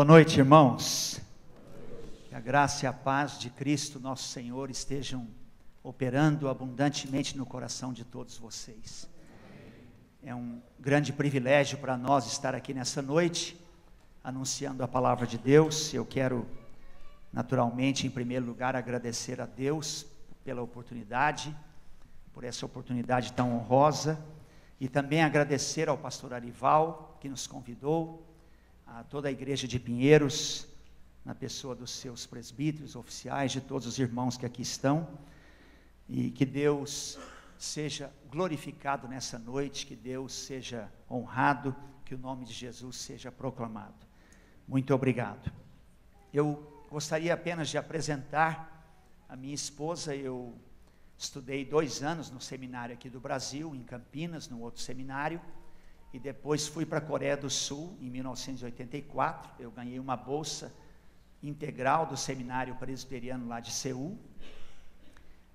Boa noite, irmãos. Que a graça e a paz de Cristo, nosso Senhor, estejam operando abundantemente no coração de todos vocês. É um grande privilégio para nós estar aqui nessa noite, anunciando a palavra de Deus. Eu quero, naturalmente, em primeiro lugar, agradecer a Deus pela oportunidade, por essa oportunidade tão honrosa, e também agradecer ao pastor Arival, que nos convidou, a toda a igreja de Pinheiros, na pessoa dos seus presbíteros, oficiais, de todos os irmãos que aqui estão, e que Deus seja glorificado nessa noite, que Deus seja honrado, que o nome de Jesus seja proclamado. Muito obrigado. Eu gostaria apenas de apresentar a minha esposa. Eu estudei 2 anos no seminário aqui do Brasil, em Campinas, num outro seminário, e depois fui para a Coreia do Sul, em 1984, eu ganhei uma bolsa integral do seminário presbiteriano lá de Seul,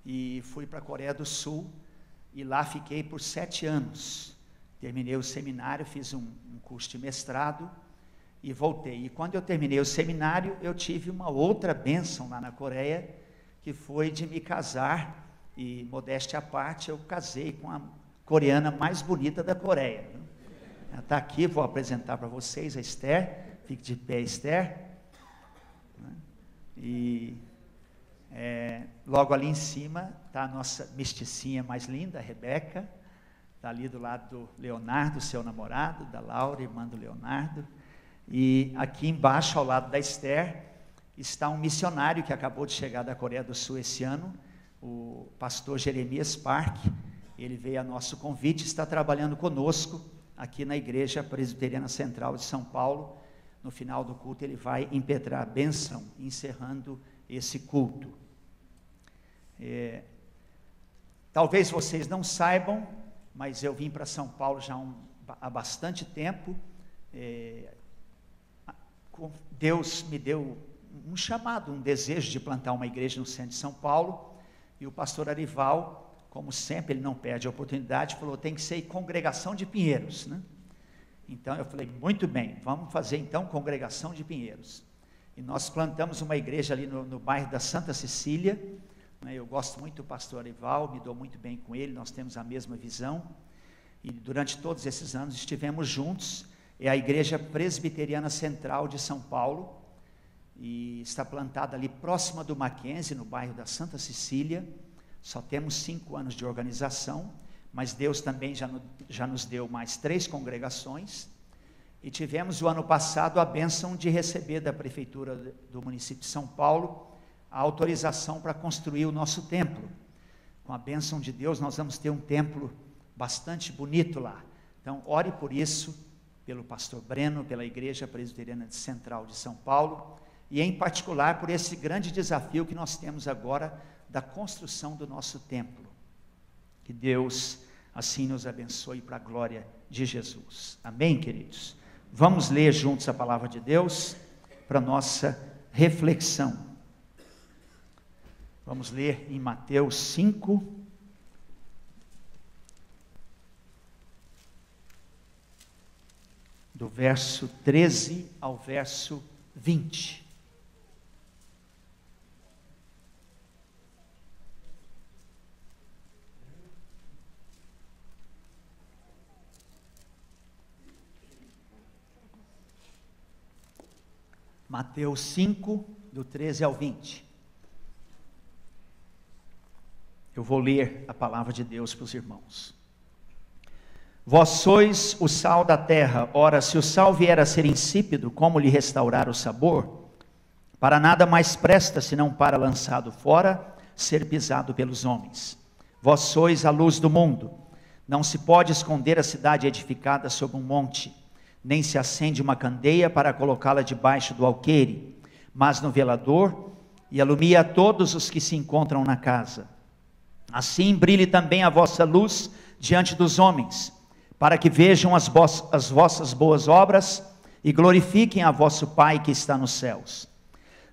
e fui para a Coreia do Sul, e lá fiquei por 7 anos, terminei o seminário, fiz um curso de mestrado, e voltei. E quando eu terminei o seminário, eu tive uma outra bênção lá na Coreia, que foi de me casar, e modéstia à parte, eu casei com a coreana mais bonita da Coreia. Ela está aqui, vou apresentar para vocês a Esther. Fique de pé, Esther. E logo ali em cima está a nossa mesticinha mais linda, a Rebeca. Está ali do lado do Leonardo, seu namorado, da Laura, irmã do Leonardo. E aqui embaixo, ao lado da Esther, está um missionário que acabou de chegar da Coreia do Sul esse ano, o pastor Jeremias Park. Ele veio a nosso convite, está trabalhando conosco aqui na Igreja Presbiteriana Central de São Paulo. No final do culto ele vai impetrar a bênção, encerrando esse culto. Talvez vocês não saibam, mas eu vim para São Paulo já há bastante tempo. Deus me deu um chamado, um desejo de plantar uma igreja no centro de São Paulo, e o pastor Arival, como sempre, ele não perde a oportunidade, falou: tem que ser congregação de Pinheiros, né? Então eu falei: muito bem, vamos fazer então congregação de Pinheiros. E nós plantamos uma igreja ali no bairro da Santa Cecília, né? Eu gosto muito do pastor Arival, me dou muito bem com ele, nós temos a mesma visão, e durante todos esses anos estivemos juntos. É a Igreja Presbiteriana Central de São Paulo, e está plantada ali próxima do Mackenzie, no bairro da Santa Cecília. Só temos 5 anos de organização, mas Deus também já nos deu mais 3 congregações, e tivemos o ano passado a bênção de receber da Prefeitura do município de São Paulo a autorização para construir o nosso templo. Com a bênção de Deus, nós vamos ter um templo bastante bonito lá. Então, ore por isso, pelo pastor Breno, pela Igreja Presbiteriana Central de São Paulo, e em particular por esse grande desafio que nós temos agora, da construção do nosso templo. Que Deus assim nos abençoe para a glória de Jesus. Amém, queridos? Vamos ler juntos a palavra de Deus para nossa reflexão. Vamos ler em Mateus 5, do verso 13 ao verso 20. Mateus 5, do 13 ao 20. Eu vou ler a palavra de Deus para os irmãos. Vós sois o sal da terra. Ora, se o sal vier a ser insípido, como lhe restaurar o sabor? Para nada mais presta, senão para, lançado fora, ser pisado pelos homens. Vós sois a luz do mundo. Não se pode esconder a cidade edificada sobre um monte, nem se acende uma candeia para colocá-la debaixo do alqueire, mas no velador, e alumia a todos os que se encontram na casa. Assim brilhe também a vossa luz diante dos homens, para que vejam as vossas boas obras e glorifiquem a vosso Pai que está nos céus.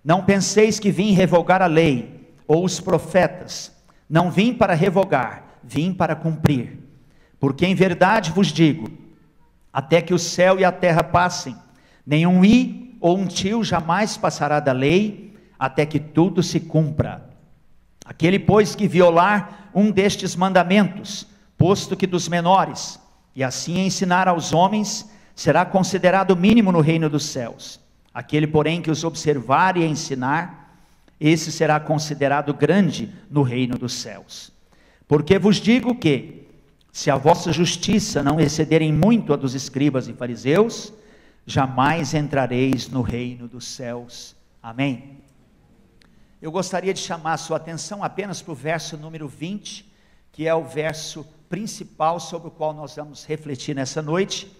Não penseis que vim revogar a lei ou os profetas. Não vim para revogar, vim para cumprir. Porque em verdade vos digo, até que o céu e a terra passem, nenhum i ou um tio jamais passará da lei, até que tudo se cumpra. Aquele, pois, que violar um destes mandamentos, posto que dos menores, e assim ensinar aos homens, será considerado mínimo no reino dos céus. Aquele, porém, que os observar e ensinar, esse será considerado grande no reino dos céus. Porque vos digo que, se a vossa justiça não excederem muito a dos escribas e fariseus, jamais entrareis no reino dos céus. Amém. Eu gostaria de chamar a sua atenção apenas para o verso número 20, que é o verso principal sobre o qual nós vamos refletir nessa noite.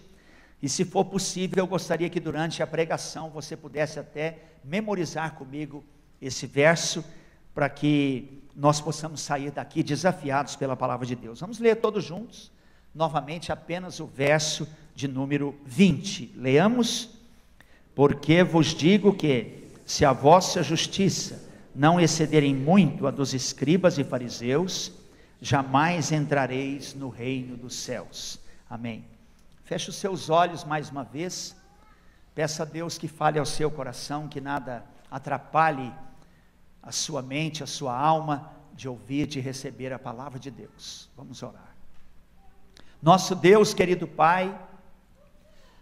E se for possível, eu gostaria que durante a pregação você pudesse até memorizar comigo esse verso, para que nós possamos sair daqui desafiados pela palavra de Deus. Vamos ler todos juntos, novamente apenas o verso de número 20. Leamos: porque vos digo que, se a vossa justiça não excederem muito a dos escribas e fariseus, jamais entrareis no reino dos céus. Amém. Feche os seus olhos mais uma vez, peça a Deus que fale ao seu coração, que nada atrapalhe a sua mente, a sua alma, de ouvir, de receber a palavra de Deus. Vamos orar. Nosso Deus, querido Pai,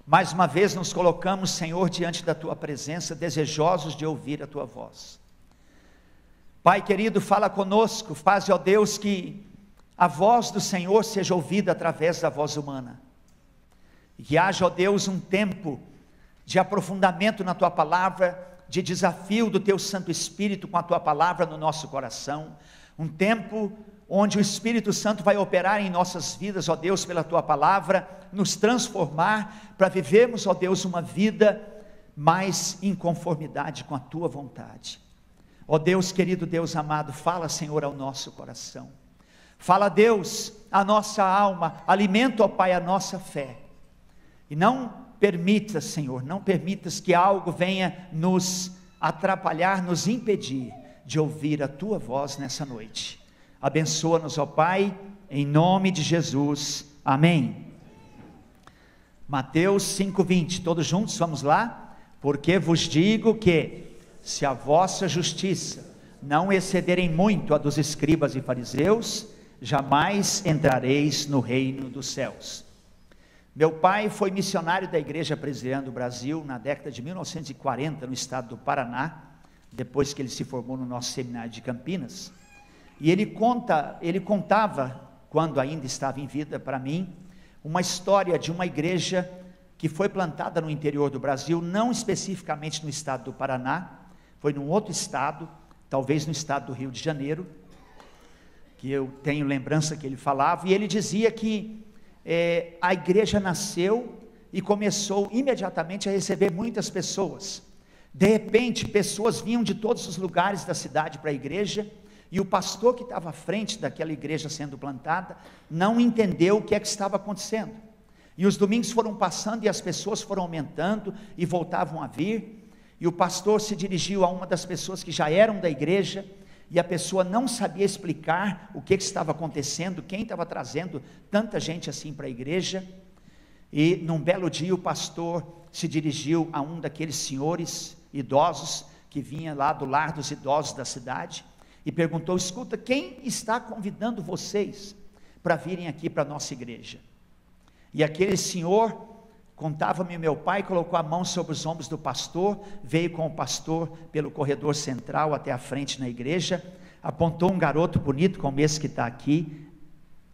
mais uma vez nos colocamos, Senhor, diante da Tua presença, desejosos de ouvir a Tua voz. Pai querido, fala conosco, faz, ó Deus, que a voz do Senhor seja ouvida através da voz humana. E que haja, ó Deus, um tempo de aprofundamento na Tua palavra, de desafio do Teu Santo Espírito com a Tua palavra no nosso coração. Um tempo onde o Espírito Santo vai operar em nossas vidas, ó Deus, pela Tua palavra, nos transformar, para vivermos, ó Deus, uma vida mais em conformidade com a Tua vontade. Ó Deus, querido Deus amado, fala, Senhor, ao nosso coração. Fala, Deus, a nossa alma, alimenta, ó Pai, a nossa fé. E não permitas, Senhor, não permitas que algo venha nos atrapalhar, nos impedir de ouvir a Tua voz nessa noite. Abençoa-nos, ó Pai, em nome de Jesus, amém. Mateus 5:20, todos juntos, vamos lá? Porque vos digo que, se a vossa justiça não excederem muito a dos escribas e fariseus, jamais entrareis no reino dos céus. Meu pai foi missionário da Igreja Presbiteriana do Brasil na década de 1940, no estado do Paraná, depois que ele se formou no nosso seminário de Campinas. E ele contava, quando ainda estava em vida para mim, uma história de uma igreja que foi plantada no interior do Brasil, não especificamente no estado do Paraná, foi num outro estado, talvez no estado do Rio de Janeiro, que eu tenho lembrança que ele falava, e ele dizia que a igreja nasceu e começou imediatamente a receber muitas pessoas. De repente, pessoas vinham de todos os lugares da cidade para a igreja, e o pastor que estava à frente daquela igreja sendo plantada, não entendeu o que é que estava acontecendo, e os domingos foram passando, e as pessoas foram aumentando, e voltavam a vir, e o pastor se dirigiu a uma das pessoas que já eram da igreja, e a pessoa não sabia explicar o que estava acontecendo, quem estava trazendo tanta gente assim para a igreja. E num belo dia o pastor se dirigiu a um daqueles senhores idosos, que vinha lá do lar dos idosos da cidade, e perguntou: escuta, quem está convidando vocês para virem aqui para a nossa igreja? E aquele senhor, contava-me meu pai, colocou a mão sobre os ombros do pastor, veio com o pastor pelo corredor central até a frente na igreja, apontou um garoto bonito, como esse que está aqui,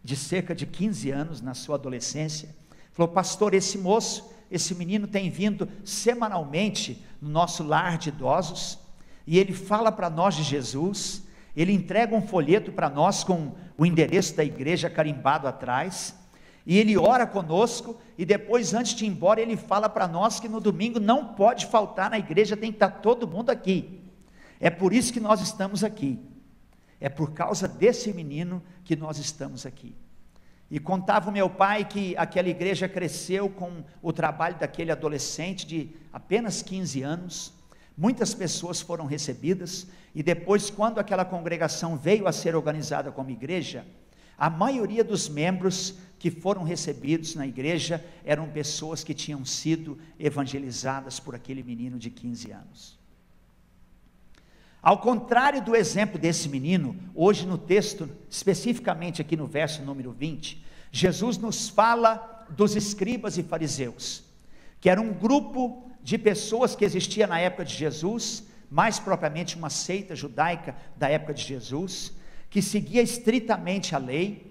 de cerca de 15 anos, na sua adolescência, falou: pastor, esse moço, esse menino tem vindo semanalmente no nosso lar de idosos, e ele fala para nós de Jesus, ele entrega um folheto para nós com o endereço da igreja carimbado atrás, e ele ora conosco, e depois, antes de ir embora, ele fala para nós que no domingo não pode faltar na igreja, tem que estar todo mundo aqui. É por isso que nós estamos aqui, é por causa desse menino que nós estamos aqui. E contava o meu pai que aquela igreja cresceu com o trabalho daquele adolescente de apenas 15 anos, muitas pessoas foram recebidas, e depois, quando aquela congregação veio a ser organizada como igreja, a maioria dos membros que foram recebidos na igreja eram pessoas que tinham sido evangelizadas por aquele menino de 15 anos. Ao contrário do exemplo desse menino, hoje no texto, especificamente aqui no verso número 20, Jesus nos fala dos escribas e fariseus, que era um grupo de pessoas que existia na época de Jesus, mais propriamente uma seita judaica da época de Jesus, que seguia estritamente a lei,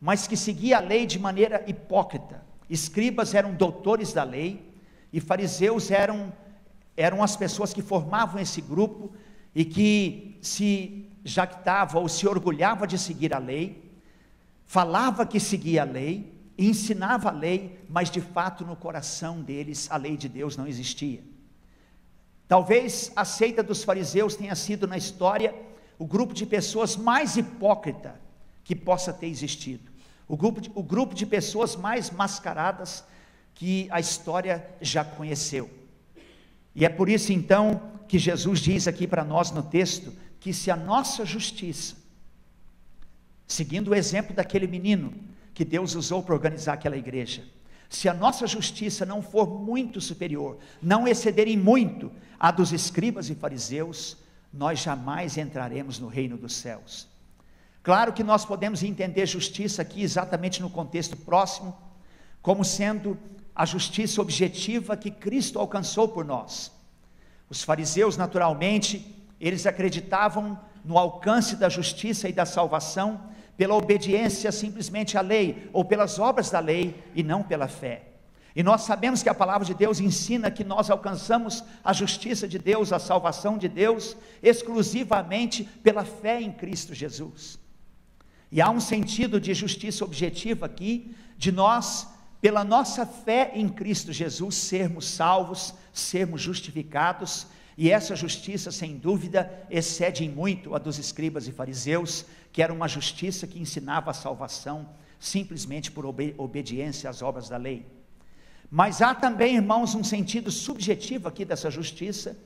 mas que seguia a lei de maneira hipócrita. Escribas eram doutores da lei, e fariseus eram as pessoas que formavam esse grupo, e que se jactava ou se orgulhava de seguir a lei, falava que seguia a lei, e ensinava a lei, mas de fato no coração deles a lei de Deus não existia. Talvez a seita dos fariseus tenha sido na história o grupo de pessoas mais hipócrita que possa ter existido, o grupo de pessoas mais mascaradas que a história já conheceu. E é por isso então que Jesus diz aqui para nós no texto, que se a nossa justiça, seguindo o exemplo daquele menino que Deus usou para organizar aquela igreja, se a nossa justiça não for muito superior, não exceder em muito a dos escribas e fariseus, nós jamais entraremos no reino dos céus. Claro que nós podemos entender justiça aqui exatamente no contexto próximo, como sendo a justiça objetiva que Cristo alcançou por nós. Os fariseus, naturalmente, eles acreditavam no alcance da justiça e da salvação pela obediência simplesmente à lei, ou pelas obras da lei, e não pela fé. E nós sabemos que a palavra de Deus ensina que nós alcançamos a justiça de Deus, a salvação de Deus, exclusivamente pela fé em Cristo Jesus. E há um sentido de justiça objetiva aqui, de nós, pela nossa fé em Cristo Jesus, sermos salvos, sermos justificados, e essa justiça, sem dúvida, excede em muito a dos escribas e fariseus, que era uma justiça que ensinava a salvação, simplesmente por obediência às obras da lei. Mas há também, irmãos, um sentido subjetivo aqui dessa justiça,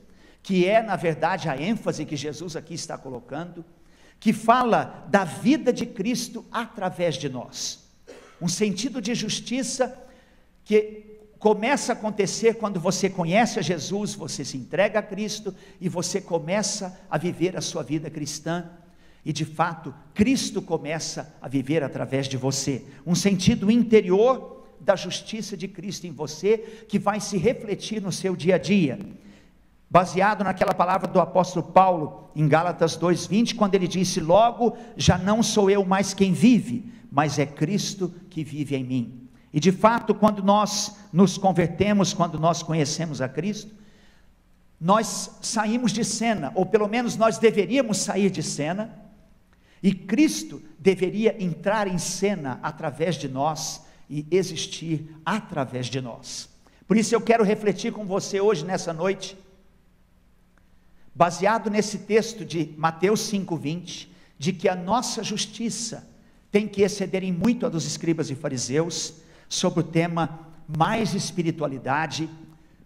que é, na verdade, a ênfase que Jesus aqui está colocando, que fala da vida de Cristo através de nós. Um sentido de justiça que começa a acontecer quando você conhece a Jesus, você se entrega a Cristo e você começa a viver a sua vida cristã, e de fato Cristo começa a viver através de você, um sentido interior da justiça de Cristo em você, que vai se refletir no seu dia a dia, baseado naquela palavra do apóstolo Paulo, em Gálatas 2:20, quando ele disse: logo, já não sou eu mais quem vive, mas é Cristo que vive em mim. E de fato, quando nós nos convertemos, quando nós conhecemos a Cristo, nós saímos de cena, ou pelo menos nós deveríamos sair de cena, e Cristo deveria entrar em cena através de nós, e existir através de nós. Por isso eu quero refletir com você hoje, nessa noite, baseado nesse texto de Mateus 5:20, de que a nossa justiça tem que exceder em muito a dos escribas e fariseus, sobre o tema mais espiritualidade,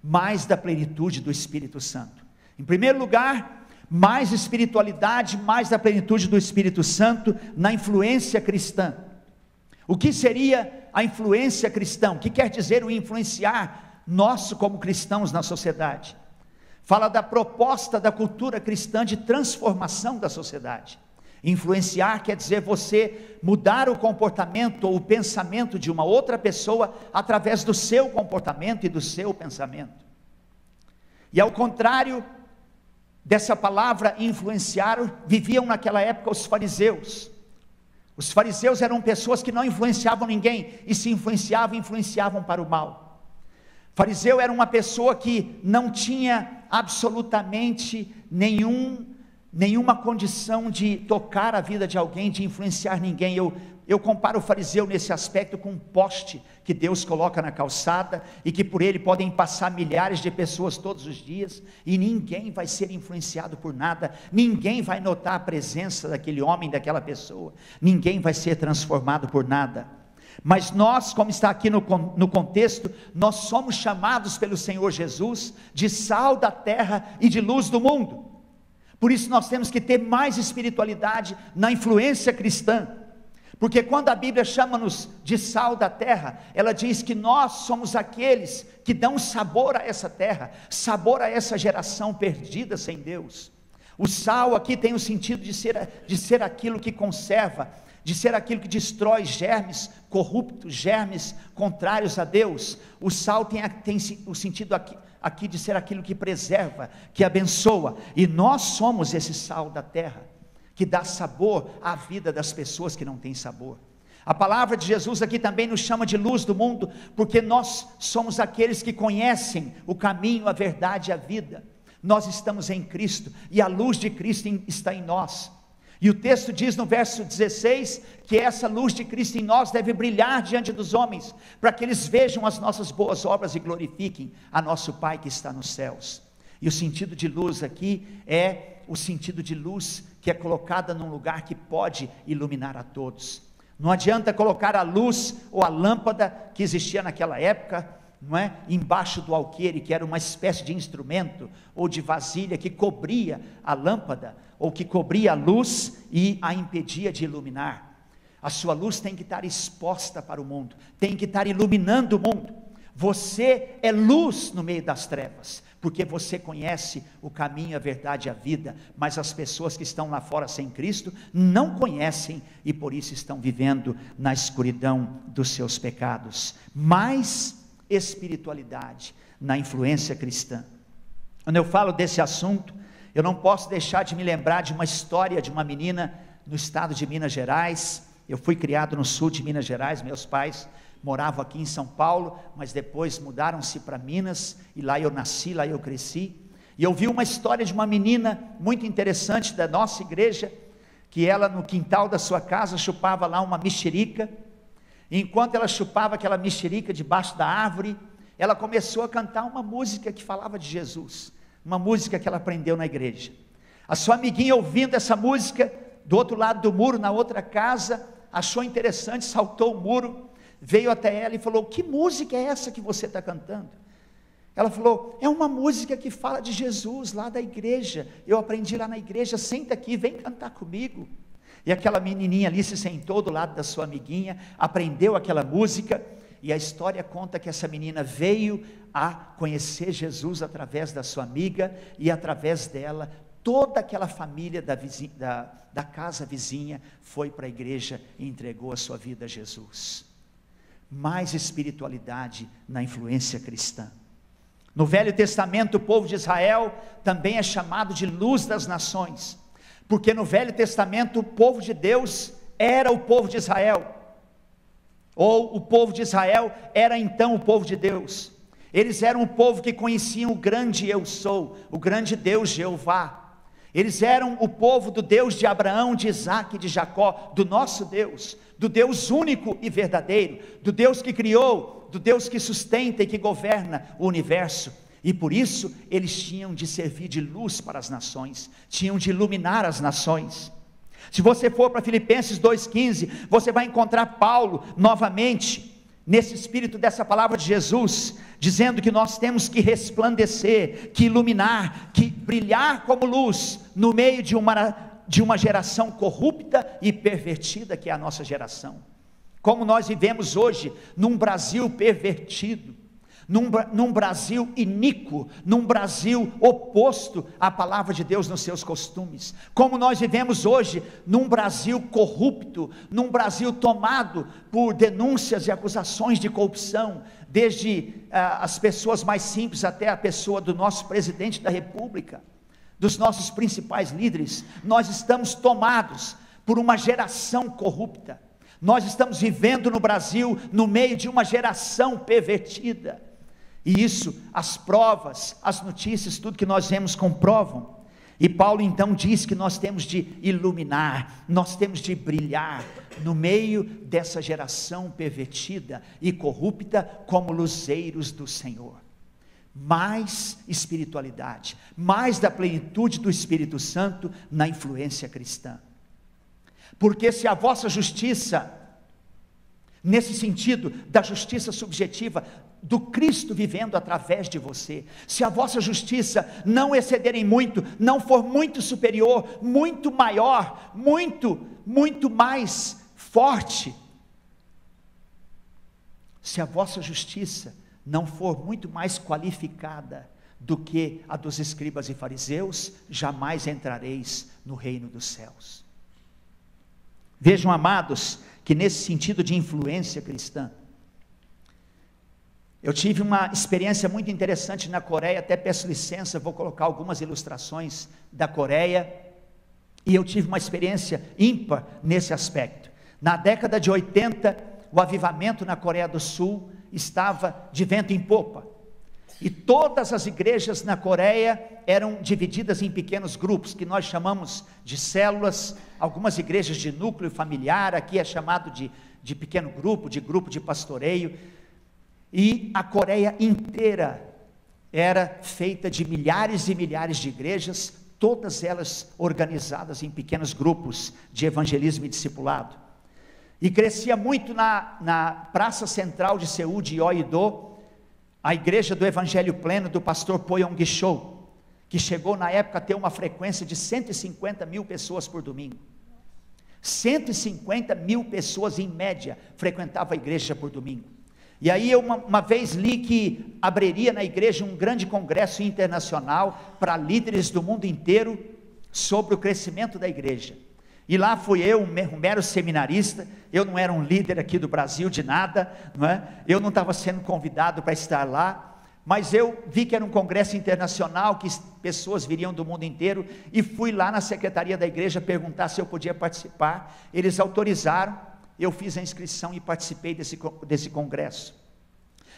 mais da plenitude do Espírito Santo. Em primeiro lugar, mais espiritualidade, mais da plenitude do Espírito Santo na influência cristã. O que seria a influência cristã? O que quer dizer o influenciar nosso como cristãos na sociedade? Fala da proposta da cultura cristã de transformação da sociedade. Influenciar quer dizer você mudar o comportamento ou o pensamento de uma outra pessoa através do seu comportamento e do seu pensamento. E ao contrário dessa palavra influenciar, viviam naquela época os fariseus. Os fariseus eram pessoas que não influenciavam ninguém, e se influenciavam, influenciavam para o mal. Fariseu era uma pessoa que não tinha absolutamente nenhuma condição de tocar a vida de alguém, de influenciar ninguém. Eu comparo o fariseu nesse aspecto com um poste que Deus coloca na calçada, e que por ele podem passar milhares de pessoas todos os dias, e ninguém vai ser influenciado por nada, ninguém vai notar a presença daquele homem, daquela pessoa, ninguém vai ser transformado por nada. Mas nós, como está aqui no contexto, nós somos chamados pelo Senhor Jesus de sal da terra e de luz do mundo. Por isso nós temos que ter mais espiritualidade na influência cristã, Porque quando a Bíblia chama-nos de sal da terra, ela diz que nós somos aqueles que dão sabor a essa terra, sabor a essa geração perdida sem Deus. O sal aqui tem o sentido de ser aquilo que conserva, de ser aquilo que destrói germes corruptos, germes contrários a Deus. O sal tem o sentido aqui de ser aquilo que preserva, que abençoa, e nós somos esse sal da terra, que dá sabor à vida das pessoas que não têm sabor. A palavra de Jesus aqui também nos chama de luz do mundo, porque nós somos aqueles que conhecem o caminho, a verdade e a vida. Nós estamos em Cristo, e a luz de Cristo está em nós. E o texto diz no verso 16, que essa luz de Cristo em nós deve brilhar diante dos homens, para que eles vejam as nossas boas obras e glorifiquem a nosso Pai que está nos céus. E o sentido de luz aqui é o sentido de luz que é colocada num lugar que pode iluminar a todos. Não adianta colocar a luz ou a lâmpada que existia naquela época, não é? Embaixo do alqueire, que era uma espécie de instrumento ou de vasilha que cobria a lâmpada, ou que cobria a luz e a impedia de iluminar. A sua luz tem que estar exposta para o mundo, tem que estar iluminando o mundo. Você é luz no meio das trevas, porque você conhece o caminho, a verdade e a vida, mas as pessoas que estão lá fora sem Cristo não conhecem, e por isso estão vivendo na escuridão dos seus pecados. Mais espiritualidade na influência cristã. Quando eu falo desse assunto, eu não posso deixar de me lembrar de uma história de uma menina no estado de Minas Gerais. Eu fui criado no sul de Minas Gerais, meus pais moravam aqui em São Paulo, mas depois mudaram-se para Minas, e lá eu nasci, lá eu cresci. E eu vi uma história de uma menina muito interessante da nossa igreja, que ela no quintal da sua casa chupava lá uma mexerica, e enquanto ela chupava aquela mexerica debaixo da árvore, ela começou a cantar uma música que falava de Jesus, uma música que ela aprendeu na igreja. A sua amiguinha, ouvindo essa música do outro lado do muro, na outra casa, achou interessante, saltou o muro, veio até ela e falou: que música é essa que você está cantando? Ela falou: é uma música que fala de Jesus, lá da igreja, eu aprendi lá na igreja, senta aqui, vem cantar comigo. E aquela menininha ali se sentou do lado da sua amiguinha, aprendeu aquela música, e a história conta que essa menina veio a conhecer Jesus através da sua amiga, e através dela, toda aquela família da casa vizinha foi para a igreja e entregou a sua vida a Jesus. Mais espiritualidade na influência cristã. No Velho Testamento, o povo de Israel também é chamado de luz das nações, porque no Velho Testamento o povo de Deus era o povo de Israel, ou o povo de Israel era então o povo de Deus. Eles eram o povo que conheciam o grande eu sou, o grande Deus Jeová. Eles eram o povo do Deus de Abraão, de Isaac e de Jacó, do nosso Deus, do Deus único e verdadeiro, do Deus que criou, do Deus que sustenta e que governa o universo. E por isso eles tinham de servir de luz para as nações, tinham de iluminar as nações. Se você for para Filipenses 2,15, você vai encontrar Paulo novamente, nesse espírito dessa palavra de Jesus, dizendo que nós temos que resplandecer, que iluminar, que brilhar como luz, no meio de uma geração corrupta e pervertida, que é a nossa geração. Como nós vivemos hoje, num Brasil pervertido, num Brasil iníquo, num Brasil oposto à palavra de Deus nos seus costumes, como nós vivemos hoje, num Brasil corrupto, num Brasil tomado por denúncias e acusações de corrupção, desde as pessoas mais simples até a pessoa do nosso presidente da república, dos nossos principais líderes. Nós estamos tomados por uma geração corrupta, nós estamos vivendo no Brasil, no meio de uma geração pervertida, e isso, as provas, as notícias, tudo que nós vemos comprovam. E Paulo então diz que nós temos de iluminar, nós temos de brilhar, no meio dessa geração pervertida e corrupta, como luzeiros do Senhor. Mais espiritualidade, mais da plenitude do Espírito Santo na influência cristã. Porque se a vossa justiça, nesse sentido da justiça subjetiva, do Cristo vivendo através de você, se a vossa justiça não exceder em muito, não for muito superior, muito maior, muito mais forte, se a vossa justiça não for muito mais qualificada do que a dos escribas e fariseus, jamais entrareis no reino dos céus. Vejam, amados, que nesse sentido de influência cristã, eu tive uma experiência muito interessante na Coreia, até peço licença, vou colocar algumas ilustrações da Coreia, e eu tive uma experiência ímpar nesse aspecto. Na década de 80, o avivamento na Coreia do Sul estava de vento em popa, e todas as igrejas na Coreia eram divididas em pequenos grupos, que nós chamamos de células, algumas igrejas de núcleo familiar, aqui é chamado de pequeno grupo de pastoreio, e a Coreia inteira era feita de milhares e milhares de igrejas, todas elas organizadas em pequenos grupos de evangelismo e discipulado, e crescia muito na praça central de Seul, de Yeouido, a igreja do Evangelho Pleno do pastor Po Yong-Cho, que chegou na época a ter uma frequência de 150 mil pessoas por domingo. 150 mil pessoas em média frequentavam a igreja por domingo. E aí eu uma vez li que abriria na igreja um grande congresso internacional para líderes do mundo inteiro sobre o crescimento da igreja. E lá fui eu, um mero seminarista, eu não era um líder aqui do Brasil de nada, não é? Eu não estava sendo convidado para estar lá, mas eu vi que era um congresso internacional, que pessoas viriam do mundo inteiro, e fui lá na secretaria da igreja perguntar se eu podia participar. Eles autorizaram, eu fiz a inscrição e participei desse congresso,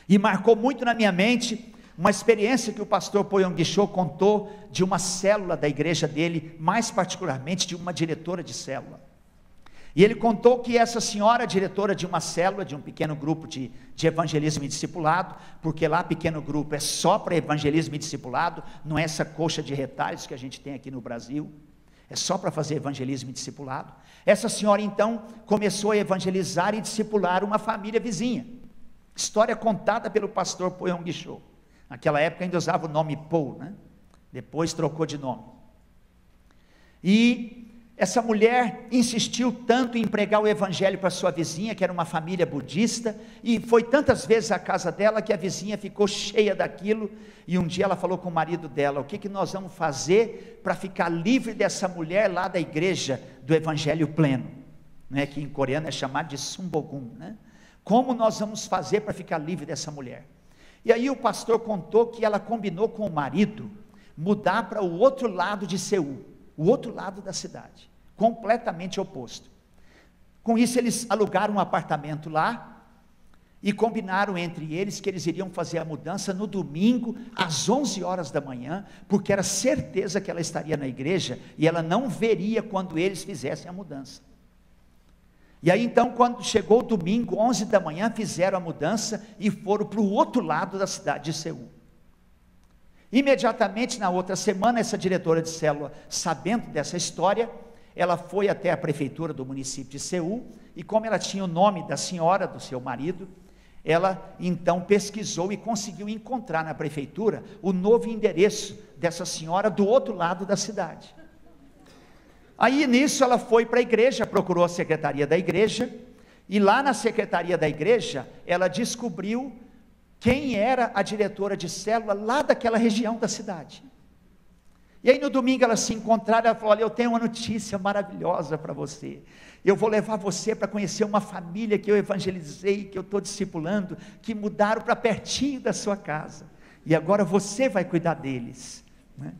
e marcou muito na minha mente uma experiência que o pastor Po Yong-Cho contou de uma célula da igreja dele, mais particularmente de uma diretora de célula. E ele contou que essa senhora, diretora de uma célula, de um pequeno grupo de evangelismo e discipulado, porque lá pequeno grupo é só para evangelismo e discipulado, não é essa coxa de retalhos que a gente tem aqui no Brasil, é só para fazer evangelismo e discipulado. Essa senhora então começou a evangelizar e discipular uma família vizinha, história contada pelo pastor Po Yong-Cho. Naquela época ainda usava o nome Po, né? Depois trocou de nome. E essa mulher insistiu tanto em pregar o evangelho para sua vizinha, que era uma família budista, e foi tantas vezes à casa dela, que a vizinha ficou cheia daquilo, e um dia ela falou com o marido dela: o que nós vamos fazer para ficar livre dessa mulher lá da igreja do Evangelho Pleno, né? Que em coreano é chamado de Sumbogun, né? Como nós vamos fazer para ficar livre dessa mulher? E aí o pastor contou que ela combinou com o marido mudar para o outro lado de Seul, o outro lado da cidade, completamente oposto. Com isso eles alugaram um apartamento lá, e combinaram entre eles que eles iriam fazer a mudança no domingo, às 11 horas da manhã, porque era certeza que ela estaria na igreja, e ela não veria quando eles fizessem a mudança. E aí então, quando chegou o domingo, 11 da manhã, fizeram a mudança, e foram para o outro lado da cidade de Seul. Imediatamente na outra semana, essa diretora de célula, sabendo dessa história, ela foi até a prefeitura do município de Seul, e como ela tinha o nome da senhora, do seu marido, ela então pesquisou e conseguiu encontrar na prefeitura o novo endereço dessa senhora do outro lado da cidade. Aí nisso ela foi para a igreja, procurou a secretaria da igreja, e lá na secretaria da igreja, ela descobriu quem era a diretora de célula lá daquela região da cidade. E aí no domingo elas se encontraram, ela falou: olha, eu tenho uma notícia maravilhosa para você, eu vou levar você para conhecer uma família que eu evangelizei, que eu estou discipulando, que mudaram para pertinho da sua casa, e agora você vai cuidar deles, né?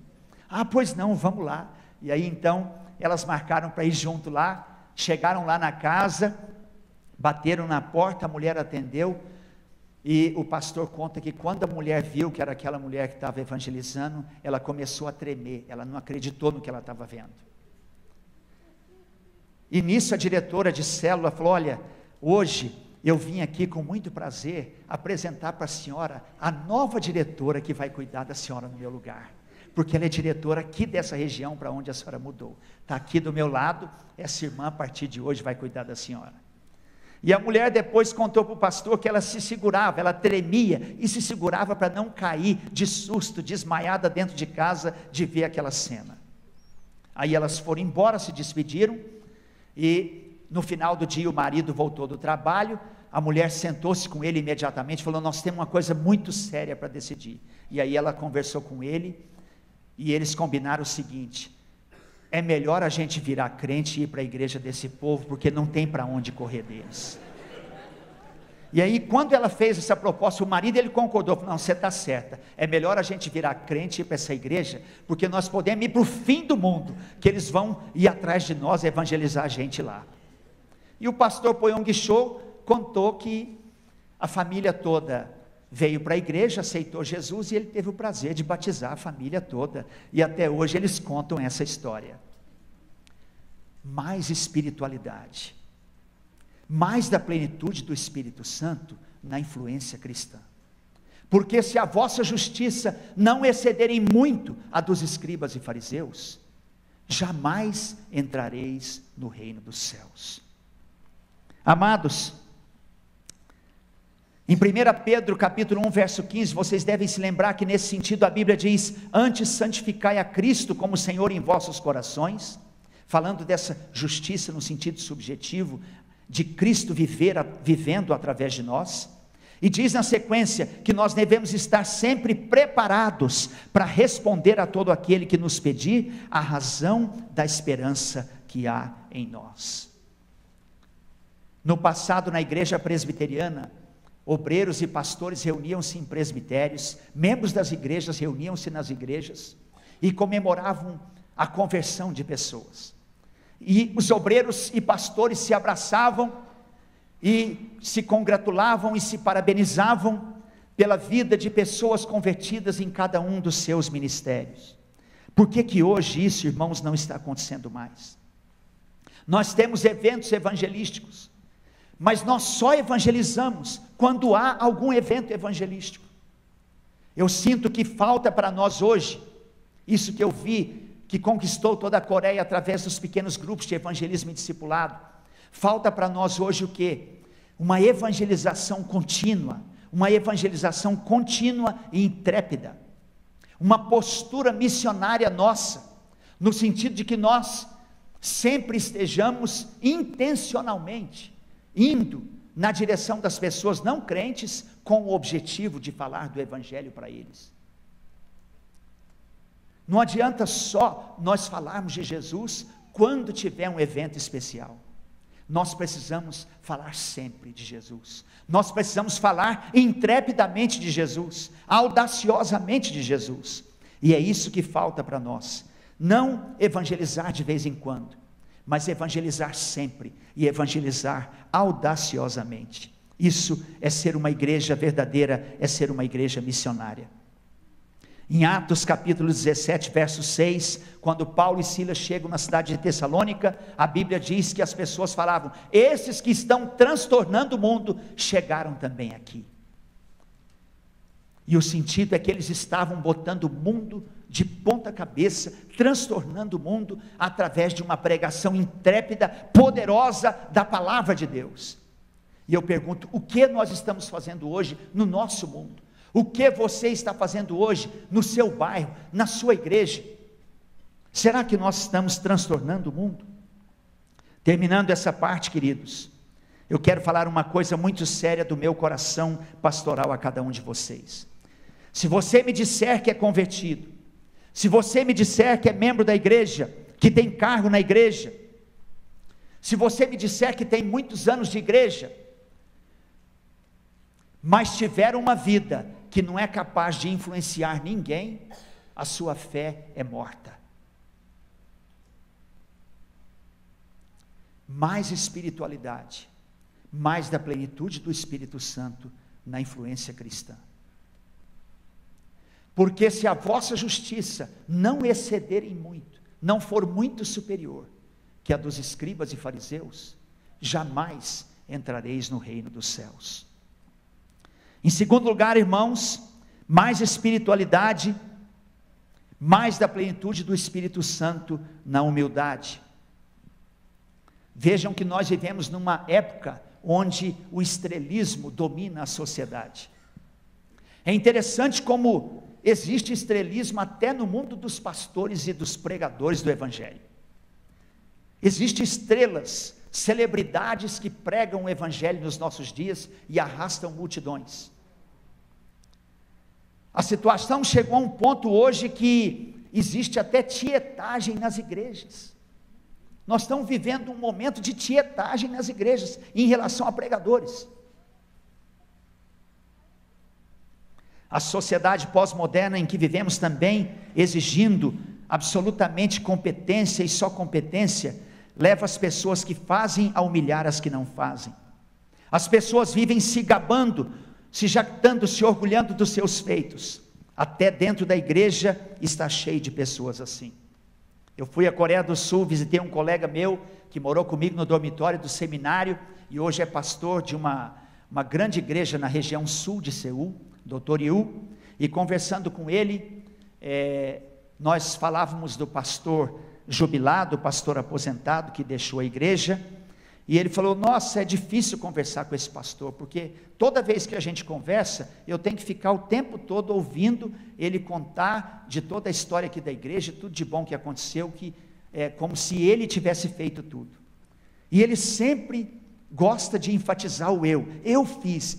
Ah, pois não, vamos lá. E aí então, elas marcaram para ir junto lá, chegaram lá na casa, bateram na porta, a mulher atendeu, e o pastor conta que quando a mulher viu que era aquela mulher que estava evangelizando, ela começou a tremer, ela não acreditou no que ela estava vendo. E nisso a diretora de célula falou: olha, hoje eu vim aqui com muito prazer apresentar para a senhora a nova diretora que vai cuidar da senhora no meu lugar, porque ela é diretora aqui dessa região para onde a senhora mudou, está aqui do meu lado, essa irmã a partir de hoje vai cuidar da senhora. E a mulher depois contou para o pastor que ela se segurava, ela tremia e se segurava para não cair de susto, desmaiada dentro de casa, de ver aquela cena. Aí elas foram embora, se despediram, e No final do dia o marido voltou do trabalho, a mulher sentou-se com ele imediatamente, falou: nós temos uma coisa muito séria para decidir. E aí ela conversou com ele, e eles combinaram o seguinte: é melhor a gente virar crente e ir para a igreja desse povo, porque não tem para onde correr deles. E aí, quando ela fez essa proposta, o marido, ele concordou, falou: não, você está certa, é melhor a gente virar crente e ir para essa igreja, porque nós podemos ir para o fim do mundo, que eles vão ir atrás de nós e evangelizar a gente lá. E o pastor Poyong Cho contou que a família toda veio para a igreja, aceitou Jesus, e ele teve o prazer de batizar a família toda, e até hoje eles contam essa história. Mais espiritualidade, mais da plenitude do Espírito Santo na influência cristã, porque se a vossa justiça não excederem muito a dos escribas e fariseus, jamais entrareis no reino dos céus. Amados, em 1 Pedro capítulo 1 verso 15, vocês devem se lembrar que nesse sentido a Bíblia diz: antes santificai a Cristo como Senhor em vossos corações, falando dessa justiça no sentido subjetivo, de Cristo vivendo através de nós. E diz na sequência que nós devemos estar sempre preparados para responder a todo aquele que nos pedir a razão da esperança que há em nós. No passado, na igreja presbiteriana, obreiros e pastores reuniam-se em presbitérios, membros das igrejas reuniam-se nas igrejas e comemoravam a conversão de pessoas. E os obreiros e pastores se abraçavam e se congratulavam e se parabenizavam pela vida de pessoas convertidas em cada um dos seus ministérios. Por que hoje isso, irmãos, não está acontecendo mais? Nós temos eventos evangelísticos, mas nós só evangelizamos quando há algum evento evangelístico. Eu sinto que falta para nós hoje, isso que eu vi, que conquistou toda a Coreia através dos pequenos grupos de evangelismo e discipulado, falta para nós hoje o quê? Uma evangelização contínua e intrépida, uma postura missionária nossa, no sentido de que nós sempre estejamos intencionalmente indo na direção das pessoas não crentes, com o objetivo de falar do evangelho para eles. Não adianta só nós falarmos de Jesus quando tiver um evento especial. Nós precisamos falar sempre de Jesus. Nós precisamos falar intrepidamente de Jesus, audaciosamente de Jesus. E é isso que falta para nós. Não evangelizar de vez em quando, mas evangelizar sempre e evangelizar audaciosamente. Isso é ser uma igreja verdadeira, é ser uma igreja missionária. Em Atos capítulo 17, verso 6, quando Paulo e Silas chegam na cidade de Tessalônica, a Bíblia diz que as pessoas falavam: esses que estão transtornando o mundo, chegaram também aqui. E o sentido é que eles estavam botando o mundo de ponta cabeça, transtornando o mundo, através de uma pregação intrépida, poderosa da palavra de Deus. E eu pergunto: o que nós estamos fazendo hoje no nosso mundo? O que você está fazendo hoje no seu bairro, na sua igreja? Será que nós estamos transtornando o mundo? Terminando essa parte, queridos, eu quero falar uma coisa muito séria do meu coração pastoral a cada um de vocês. Se você me disser que é convertido, se você me disser que é membro da igreja, que tem cargo na igreja, se você me disser que tem muitos anos de igreja, mas tiver uma vida que não é capaz de influenciar ninguém, a sua fé é morta. Mais espiritualidade, mais da plenitude do Espírito Santo na influência cristã. Porque se a vossa justiça não exceder em muito, não for muito superior que a dos escribas e fariseus, jamais entrareis no reino dos céus. Em segundo lugar, irmãos, mais espiritualidade, mais da plenitude do Espírito Santo na humildade. Vejam que nós vivemos numa época onde o estrelismo domina a sociedade. É interessante como existe estrelismo até no mundo dos pastores e dos pregadores do Evangelho. Existem estrelas celebridades que pregam o evangelho nos nossos dias e arrastam multidões. A situação chegou a um ponto hoje que existe até tietagem nas igrejas. Nós estamos vivendo um momento de tietagem nas igrejas, em relação a pregadores. A sociedade pós-moderna em que vivemos também, exigindo absolutamente competência e só competência, leva as pessoas que fazem a humilhar as que não fazem. As pessoas vivem se gabando, se jactando, se orgulhando dos seus feitos. Até dentro da igreja está cheio de pessoas assim. Eu fui à Coreia do Sul, visitei um colega meu que morou comigo no dormitório do seminário e hoje é pastor de uma grande igreja na região sul de Seul, Dr. Yu, e conversando com ele, nós falávamos do pastor jubilado, pastor aposentado que deixou a igreja, e ele falou: nossa, é difícil conversar com esse pastor, porque toda vez que a gente conversa, eu tenho que ficar o tempo todo ouvindo ele contar de toda a história aqui da igreja, tudo de bom que aconteceu, que é como se ele tivesse feito tudo, e ele sempre gosta de enfatizar o eu fiz.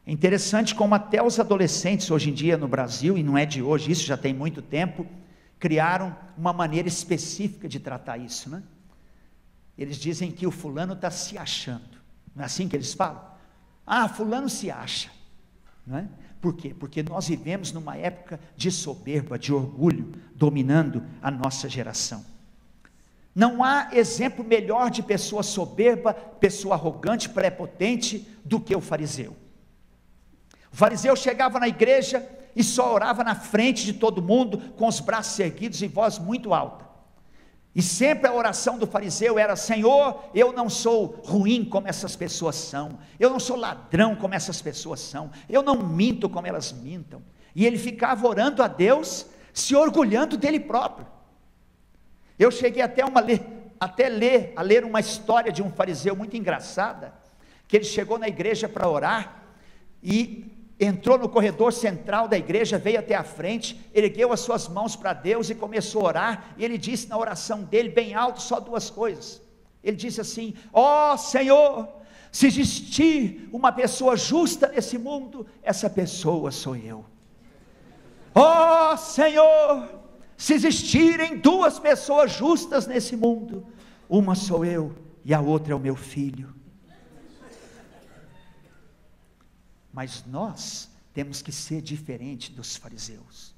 É interessante como até os adolescentes hoje em dia no Brasil, e não é de hoje, isso já tem muito tempo, criaram uma maneira específica de tratar isso, né? Eles dizem que o fulano está se achando, não é assim que eles falam? Ah, fulano se acha, não é? Por quê? Porque nós vivemos numa época de soberba, de orgulho, dominando a nossa geração. Não há exemplo melhor de pessoa soberba, pessoa arrogante, prepotente, do que o fariseu. O fariseu chegava na igreja e só orava na frente de todo mundo, com os braços erguidos e voz muito alta. E sempre a oração do fariseu era: Senhor, eu não sou ruim como essas pessoas são, eu não sou ladrão como essas pessoas são, eu não minto como elas mintam. E ele ficava orando a Deus, se orgulhando dele próprio. Eu cheguei até a ler uma história de um fariseu muito engraçada, que ele chegou na igreja para orar, e entrou no corredor central da igreja, veio até a frente, ergueu as suas mãos para Deus e começou a orar, e ele disse na oração dele, bem alto, só duas coisas. Ele disse assim: ó Senhor, se existir uma pessoa justa nesse mundo, essa pessoa sou eu. Ó Senhor, se existirem duas pessoas justas nesse mundo, uma sou eu e a outra é o meu filho. Mas nós temos que ser diferente dos fariseus.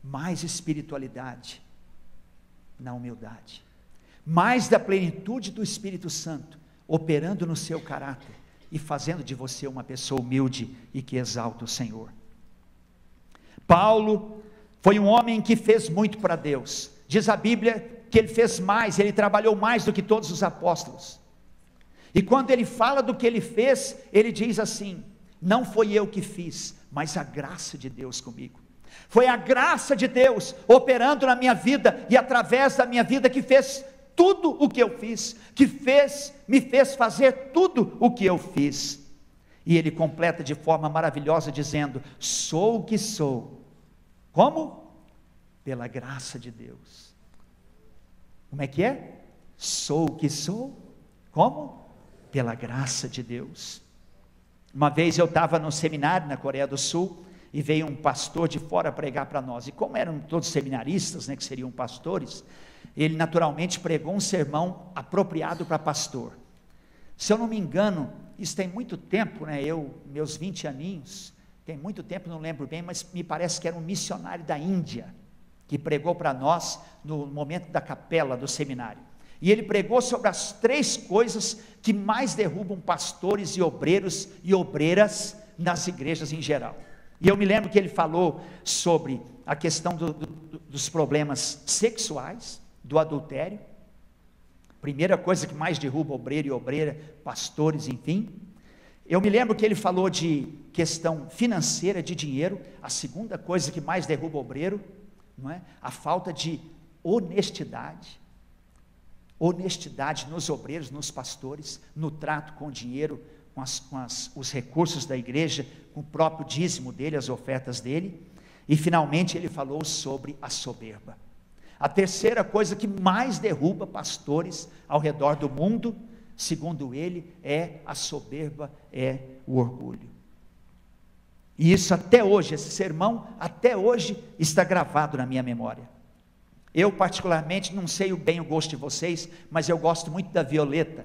Mais espiritualidade na humildade, mais da plenitude do Espírito Santo operando no seu caráter e fazendo de você uma pessoa humilde e que exalta o Senhor. Paulo foi um homem que fez muito para Deus. Diz a Bíblia que ele fez mais, ele trabalhou mais do que todos os apóstolos. E quando ele fala do que ele fez, ele diz assim: não foi eu que fiz, mas a graça de Deus comigo. Foi a graça de Deus operando na minha vida e através da minha vida que fez tudo o que eu fiz, me fez fazer tudo o que eu fiz. E ele completa de forma maravilhosa dizendo: sou o que sou. Como? Pela graça de Deus. Como é que é? Sou o que sou. Como? Pela graça de Deus. Uma vez eu estava no seminário na Coreia do Sul, e veio um pastor de fora pregar para nós, e como eram todos seminaristas, que seriam pastores, ele naturalmente pregou um sermão apropriado para pastor. Se eu não me engano, isso tem muito tempo, meus 20 aninhos, tem muito tempo, não lembro bem, mas me parece que era um missionário da Índia, que pregou para nós no momento da capela do seminário. E ele pregou sobre as 3 coisas que mais derrubam pastores e obreiros e obreiras nas igrejas em geral. E eu me lembro que ele falou sobre a questão dos problemas sexuais, do adultério. Primeira coisa que mais derruba obreiro e obreira, pastores, enfim. Eu me lembro que ele falou de questão financeira, de dinheiro. A segunda coisa que mais derruba obreiro, não é? A falta de honestidade. Honestidade nos obreiros, nos pastores, no trato com o dinheiro, os recursos da igreja, com o próprio dízimo dele, as ofertas dele. E finalmente ele falou sobre a soberba. A terceira coisa que mais derruba pastores ao redor do mundo, segundo ele, é a soberba, é o orgulho. E isso até hoje, esse sermão até hoje está gravado na minha memória. Eu particularmente não sei bem o gosto de vocês, mas eu gosto muito da violeta.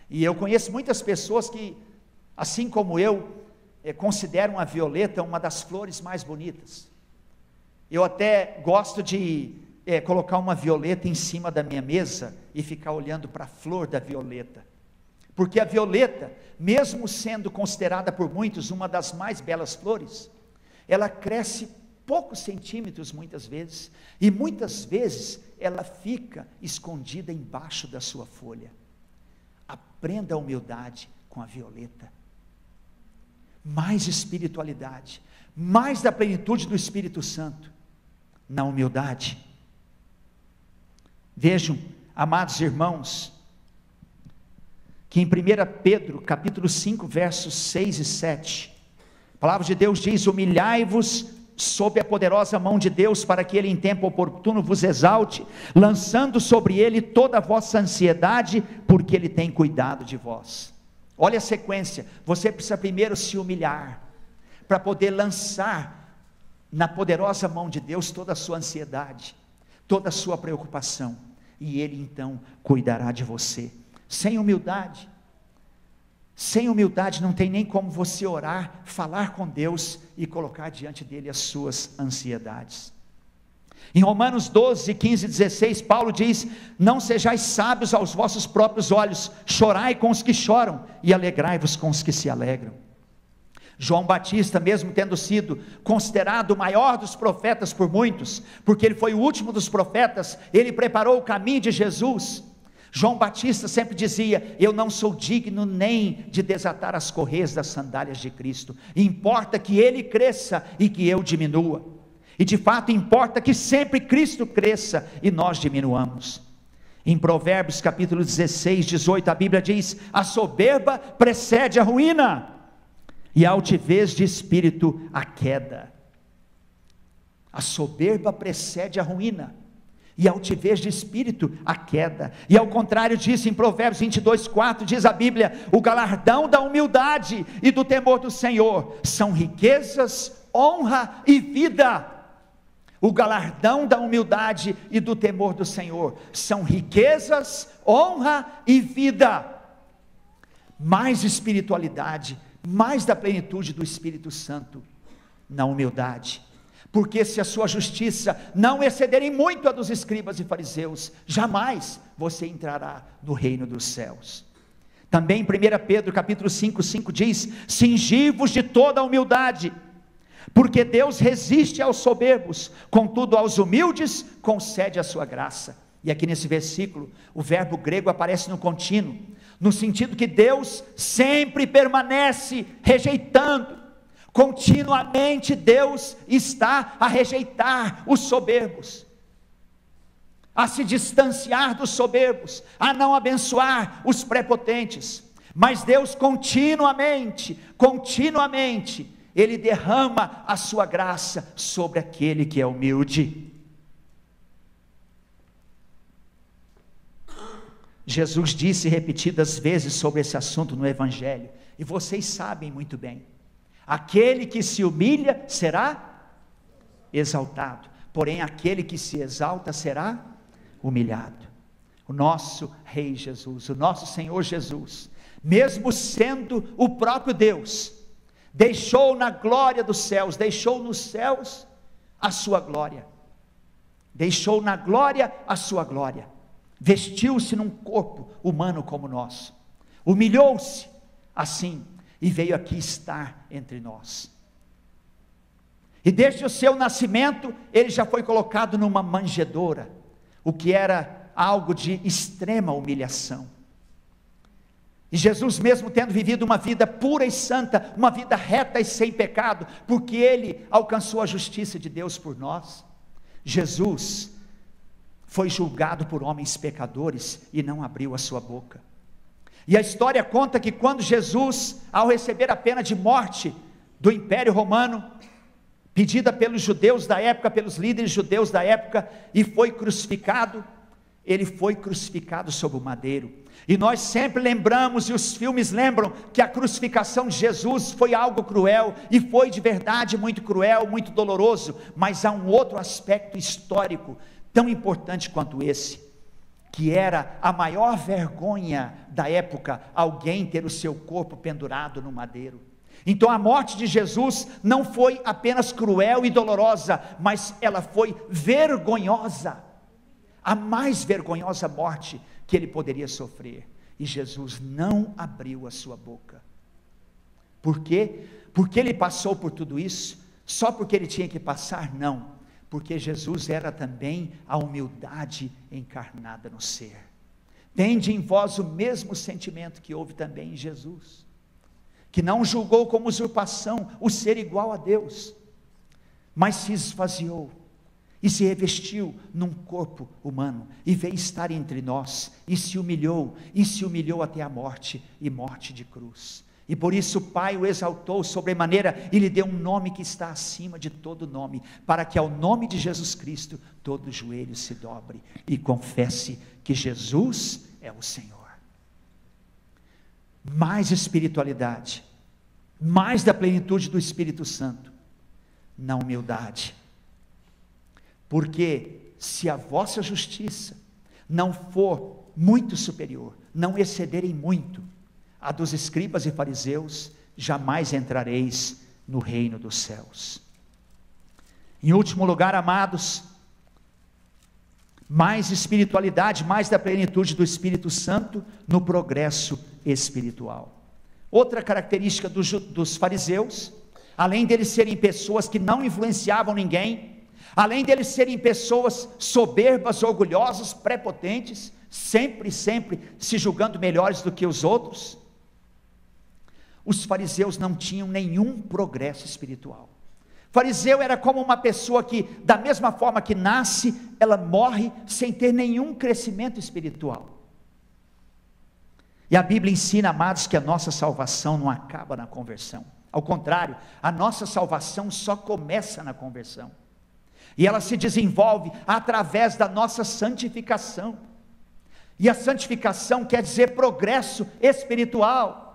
E eu conheço muitas pessoas que, assim como eu, consideram a violeta uma das flores mais bonitas. Eu até gosto de colocar uma violeta em cima da minha mesa e ficar olhando para a flor da violeta. Porque a violeta, mesmo sendo considerada por muitos uma das mais belas flores, ela cresce poucos centímetros muitas vezes, e muitas vezes ela fica escondida embaixo da sua folha. Aprenda a humildade com a violeta. Mais espiritualidade, mais da plenitude do Espírito Santo, na humildade. Vejam, amados irmãos, que em 1 Pedro, capítulo 5, versos 6 e 7, a palavra de Deus diz: humilhai-vos sob a poderosa mão de Deus, para que ele em tempo oportuno vos exalte, lançando sobre ele toda a vossa ansiedade, porque ele tem cuidado de vós. Olha a sequência, você precisa primeiro se humilhar, para poder lançar na poderosa mão de Deus toda a sua ansiedade, toda a sua preocupação, e ele então cuidará de você. Sem humildade não tem nem como você orar, falar com Deus e colocar diante dele as suas ansiedades. Em Romanos 12, 15 e 16, Paulo diz: não sejais sábios aos vossos próprios olhos, chorai com os que choram e alegrai-vos com os que se alegram. João Batista, mesmo tendo sido considerado o maior dos profetas por muitos, porque ele foi o último dos profetas, ele preparou o caminho de Jesus. João Batista sempre dizia: eu não sou digno nem de desatar as correias das sandálias de Cristo, importa que ele cresça e que eu diminua. E de fato importa que sempre Cristo cresça e nós diminuamos. Em Provérbios capítulo 16, 18, a Bíblia diz: a soberba precede a ruína, e a altivez de espírito a queda. A soberba precede a ruína, e a altivez de espírito a queda. E ao contrário disso, em Provérbios 22, 4, diz a Bíblia: o galardão da humildade e do temor do Senhor são riquezas, honra e vida. O galardão da humildade e do temor do Senhor são riquezas, honra e vida. Mais espiritualidade, mais da plenitude do Espírito Santo na humildade. Porque se a sua justiça não excederem muito a dos escribas e fariseus, jamais você entrará no reino dos céus. Também em 1 Pedro capítulo 5, 5 diz: cingi-vos de toda a humildade, porque Deus resiste aos soberbos, contudo aos humildes concede a sua graça. E aqui nesse versículo, o verbo grego aparece no contínuo, no sentido que Deus sempre permanece rejeitando, continuamente Deus está a rejeitar os soberbos, a se distanciar dos soberbos, a não abençoar os prepotentes, mas Deus continuamente, Ele derrama a sua graça sobre aquele que é humilde. Jesus disse repetidas vezes sobre esse assunto no Evangelho, e vocês sabem muito bem: aquele que se humilha será exaltado, porém aquele que se exalta será humilhado. O nosso Rei Jesus, o nosso Senhor Jesus, mesmo sendo o próprio Deus, deixou na glória dos céus, deixou nos céus a sua glória, deixou na glória a sua glória, vestiu-se num corpo humano como o nosso, humilhou-se assim, e veio aqui estar entre nós. E desde o seu nascimento, ele já foi colocado numa manjedoura, o que era algo de extrema humilhação. E Jesus, mesmo tendo vivido uma vida pura e santa, uma vida reta e sem pecado, porque ele alcançou a justiça de Deus por nós, Jesus foi julgado por homens pecadores e não abriu a sua boca. E a história conta que quando Jesus, ao receber a pena de morte do Império Romano, pedida pelos judeus da época, pelos líderes judeus da época, e foi crucificado, ele foi crucificado sobre o madeiro. E nós sempre lembramos, e os filmes lembram, que a crucificação de Jesus foi algo cruel, e foi de verdade muito cruel, muito doloroso, mas há um outro aspecto histórico, tão importante quanto esse, que era a maior vergonha da época, alguém ter o seu corpo pendurado no madeiro. Então a morte de Jesus não foi apenas cruel e dolorosa, mas ela foi vergonhosa, a mais vergonhosa morte que ele poderia sofrer, e Jesus não abriu a sua boca. Por quê? Porque ele passou por tudo isso? Só porque ele tinha que passar? Não, porque Jesus era também a humildade encarnada no ser. Tende em vós o mesmo sentimento que houve também em Jesus, que não julgou como usurpação o ser igual a Deus, mas se esvaziou, e se revestiu num corpo humano, e veio estar entre nós, e se humilhou até a morte, e morte de cruz. E por isso o Pai o exaltou sobremaneira, e lhe deu um nome que está acima de todo nome, para que ao nome de Jesus Cristo, todo joelho se dobre, e confesse que Jesus é o Senhor. Mais espiritualidade, mais da plenitude do Espírito Santo, na humildade, porque se a vossa justiça não for muito superior, não excederem muito a dos escribas e fariseus, jamais entrareis no reino dos céus. Em último lugar, amados, mais espiritualidade, mais da plenitude do Espírito Santo no progresso espiritual. Outra característica dos fariseus, além deles serem pessoas que não influenciavam ninguém, além deles serem pessoas soberbas, orgulhosas, prepotentes, sempre se julgando melhores do que os outros, os fariseus não tinham nenhum progresso espiritual. Fariseu era como uma pessoa que, da mesma forma que nasce, ela morre sem ter nenhum crescimento espiritual. E a Bíblia ensina, amados, que a nossa salvação não acaba na conversão. Ao contrário, a nossa salvação só começa na conversão. E ela se desenvolve através da nossa santificação. E a santificação quer dizer progresso espiritual.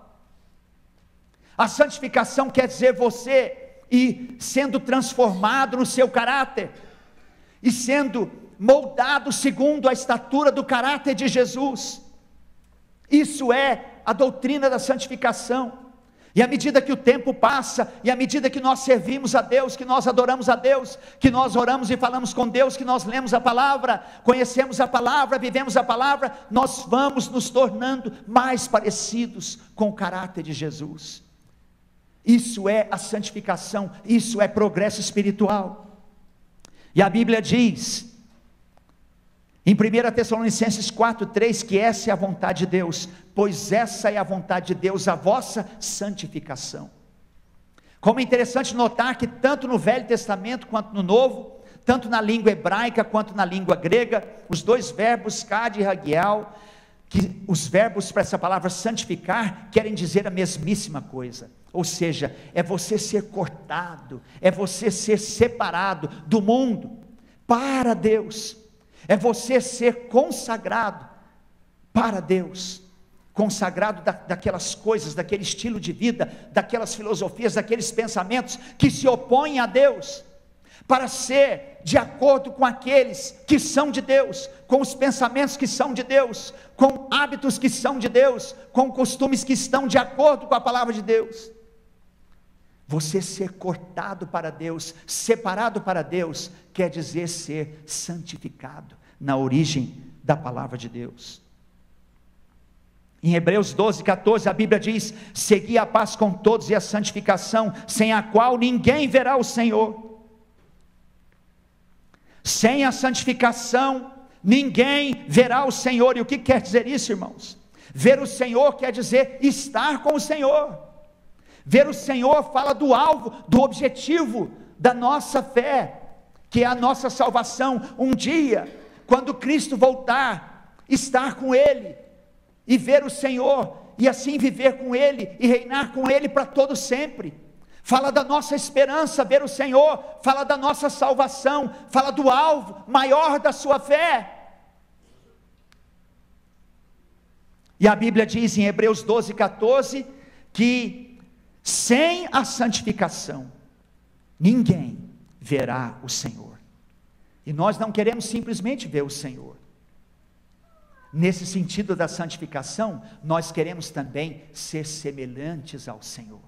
A santificação quer dizer você ir sendo transformado no seu caráter, e sendo moldado segundo a estatura do caráter de Jesus. Isso é a doutrina da santificação. E à medida que o tempo passa, e à medida que nós servimos a Deus, que nós adoramos a Deus, que nós oramos e falamos com Deus, que nós lemos a palavra, conhecemos a palavra, vivemos a palavra, nós vamos nos tornando mais parecidos com o caráter de Jesus. Isso é a santificação, isso é progresso espiritual. E a Bíblia diz, em 1 Tessalonicenses 4:3, que essa é a vontade de Deus, pois essa é a vontade de Deus, a vossa santificação. Como é interessante notar que tanto no Velho Testamento quanto no Novo, tanto na língua hebraica quanto na língua grega, os dois verbos kad e hagiel, que os verbos para essa palavra santificar, querem dizer a mesmíssima coisa. Ou seja, é você ser cortado, é você ser separado do mundo para Deus, é você ser consagrado para Deus, consagrado daquelas coisas, daquele estilo de vida, daquelas filosofias, daqueles pensamentos que se opõem a Deus, para ser de acordo com aqueles que são de Deus, com os pensamentos que são de Deus, com hábitos que são de Deus, com costumes que estão de acordo com a palavra de Deus. Você ser cortado para Deus, separado para Deus, quer dizer ser santificado, na origem da palavra de Deus. Em Hebreus 12:14 a Bíblia diz, segui a paz com todos e a santificação, sem a qual ninguém verá o Senhor. Sem a santificação, ninguém verá o Senhor. E o que quer dizer isso, irmãos? Ver o Senhor quer dizer estar com o Senhor. Ver o Senhor fala do alvo, do objetivo da nossa fé, que é a nossa salvação. Um dia, quando Cristo voltar, estar com Ele, e ver o Senhor, e assim viver com Ele, e reinar com Ele para todo sempre. Fala da nossa esperança, ver o Senhor, fala da nossa salvação, fala do alvo maior da sua fé. E a Bíblia diz em Hebreus 12:14, que sem a santificação, ninguém verá o Senhor. E nós não queremos simplesmente ver o Senhor. Nesse sentido da santificação, nós queremos também ser semelhantes ao Senhor.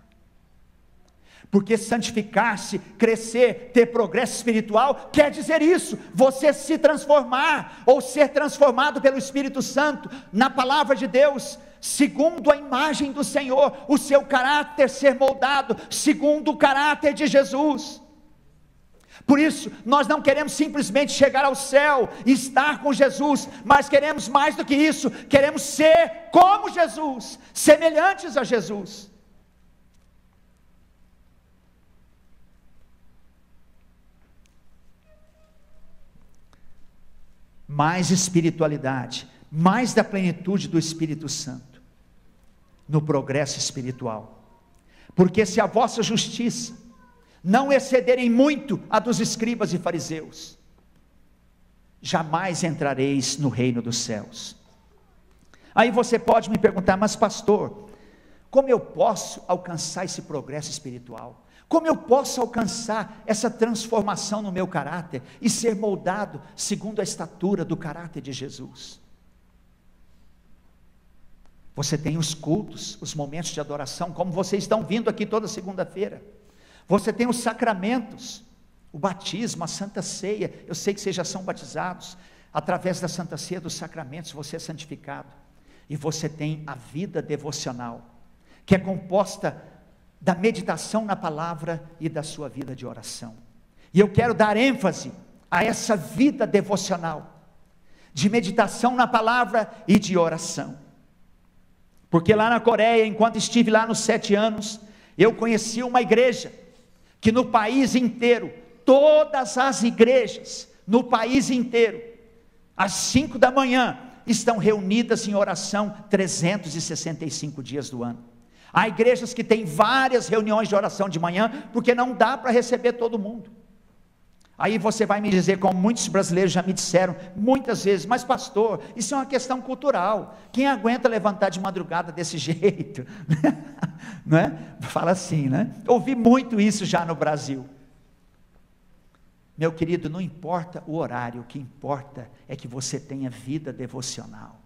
Porque santificar-se, crescer, ter progresso espiritual, quer dizer isso, você se transformar, ou ser transformado pelo Espírito Santo, na palavra de Deus, segundo a imagem do Senhor, o seu caráter ser moldado, segundo o caráter de Jesus. Por isso, nós não queremos simplesmente chegar ao céu e estar com Jesus, mas queremos mais do que isso, queremos ser como Jesus, semelhantes a Jesus. Mais espiritualidade, mais da plenitude do Espírito Santo, no progresso espiritual. Porque se a vossa justiça não excederem muito a dos escribas e fariseus, jamais entrareis no reino dos céus. Aí você pode me perguntar, mas pastor, como eu posso alcançar esse progresso espiritual? Como eu posso alcançar essa transformação no meu caráter e ser moldado segundo a estatura do caráter de Jesus? Você tem os cultos, os momentos de adoração, como vocês estão vindo aqui toda segunda-feira. Você tem os sacramentos, o batismo, a Santa Ceia. Eu sei que vocês já são batizados. Através da Santa Ceia, dos sacramentos, você é santificado. E você tem a vida devocional, que é composta da meditação na palavra e da sua vida de oração. E eu quero dar ênfase a essa vida devocional, de meditação na palavra e de oração. Porque lá na Coreia, enquanto estive lá nos 7 anos, eu conheci uma igreja, que no país inteiro, todas as igrejas, no país inteiro, às 5 da manhã, estão reunidas em oração 365 dias do ano. Há igrejas que têm várias reuniões de oração de manhã, porque não dá para receber todo mundo. Aí você vai me dizer, como muitos brasileiros já me disseram, muitas vezes, mas pastor, isso é uma questão cultural, quem aguenta levantar de madrugada desse jeito? Não é? Fala assim, né? Ouvi muito isso já no Brasil. Meu querido, não importa o horário, o que importa é que você tenha vida devocional.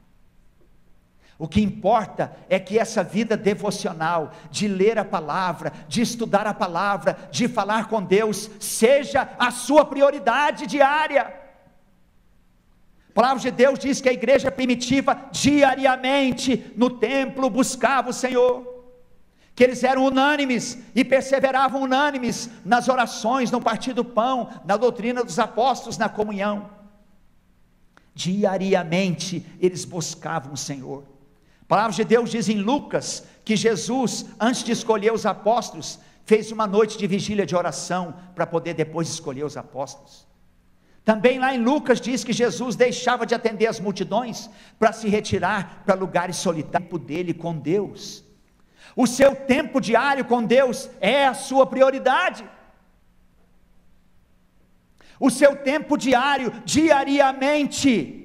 O que importa é que essa vida devocional, de ler a palavra, de estudar a palavra, de falar com Deus, seja a sua prioridade diária. A palavra de Deus diz que a igreja primitiva, diariamente, no templo, buscava o Senhor, que eles eram unânimes, e perseveravam unânimes, nas orações, no partir do pão, na doutrina dos apóstolos, na comunhão. Diariamente, eles buscavam o Senhor. A palavra de Deus diz em Lucas, que Jesus, antes de escolher os apóstolos, fez uma noite de vigília de oração, para poder depois escolher os apóstolos. Também lá em Lucas diz que Jesus deixava de atender as multidões, para se retirar para lugares solitários dele com Deus. O seu tempo diário com Deus é a sua prioridade. O seu tempo diário, diariamente,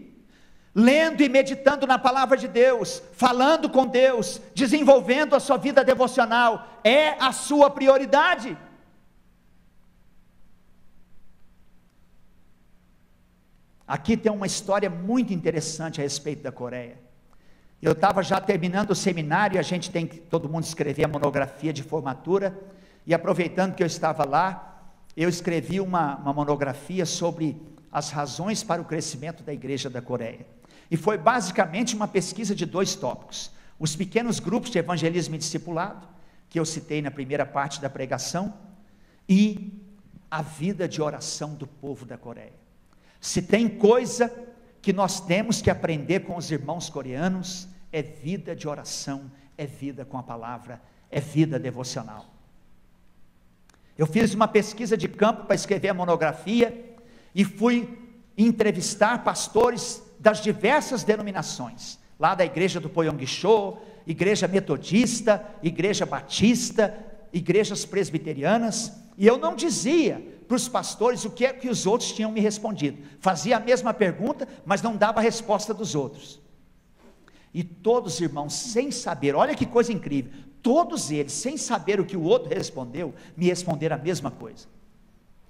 lendo e meditando na palavra de Deus, falando com Deus, desenvolvendo a sua vida devocional, é a sua prioridade. Aqui tem uma história muito interessante a respeito da Coreia. Eu estava já terminando o seminário, a gente tem que todo mundo escrever a monografia de formatura, e aproveitando que eu estava lá, eu escrevi uma monografia sobre as razões para o crescimento da igreja da Coreia. E foi basicamente uma pesquisa de 2 tópicos: os pequenos grupos de evangelismo e discipulado, que eu citei na primeira parte da pregação, e a vida de oração do povo da Coreia. Se tem coisa que nós temos que aprender com os irmãos coreanos, é vida de oração, é vida com a palavra, é vida devocional. Eu fiz uma pesquisa de campo para escrever a monografia, e fui entrevistar pastores das diversas denominações, lá da igreja do Poyonguichô, igreja metodista, igreja batista, igrejas presbiterianas, e eu não dizia para os pastores o que é que os outros tinham me respondido, fazia a mesma pergunta, mas não dava a resposta dos outros, e todos, irmãos, sem saber, olha que coisa incrível, todos eles, sem saber o que o outro respondeu, me responderam a mesma coisa.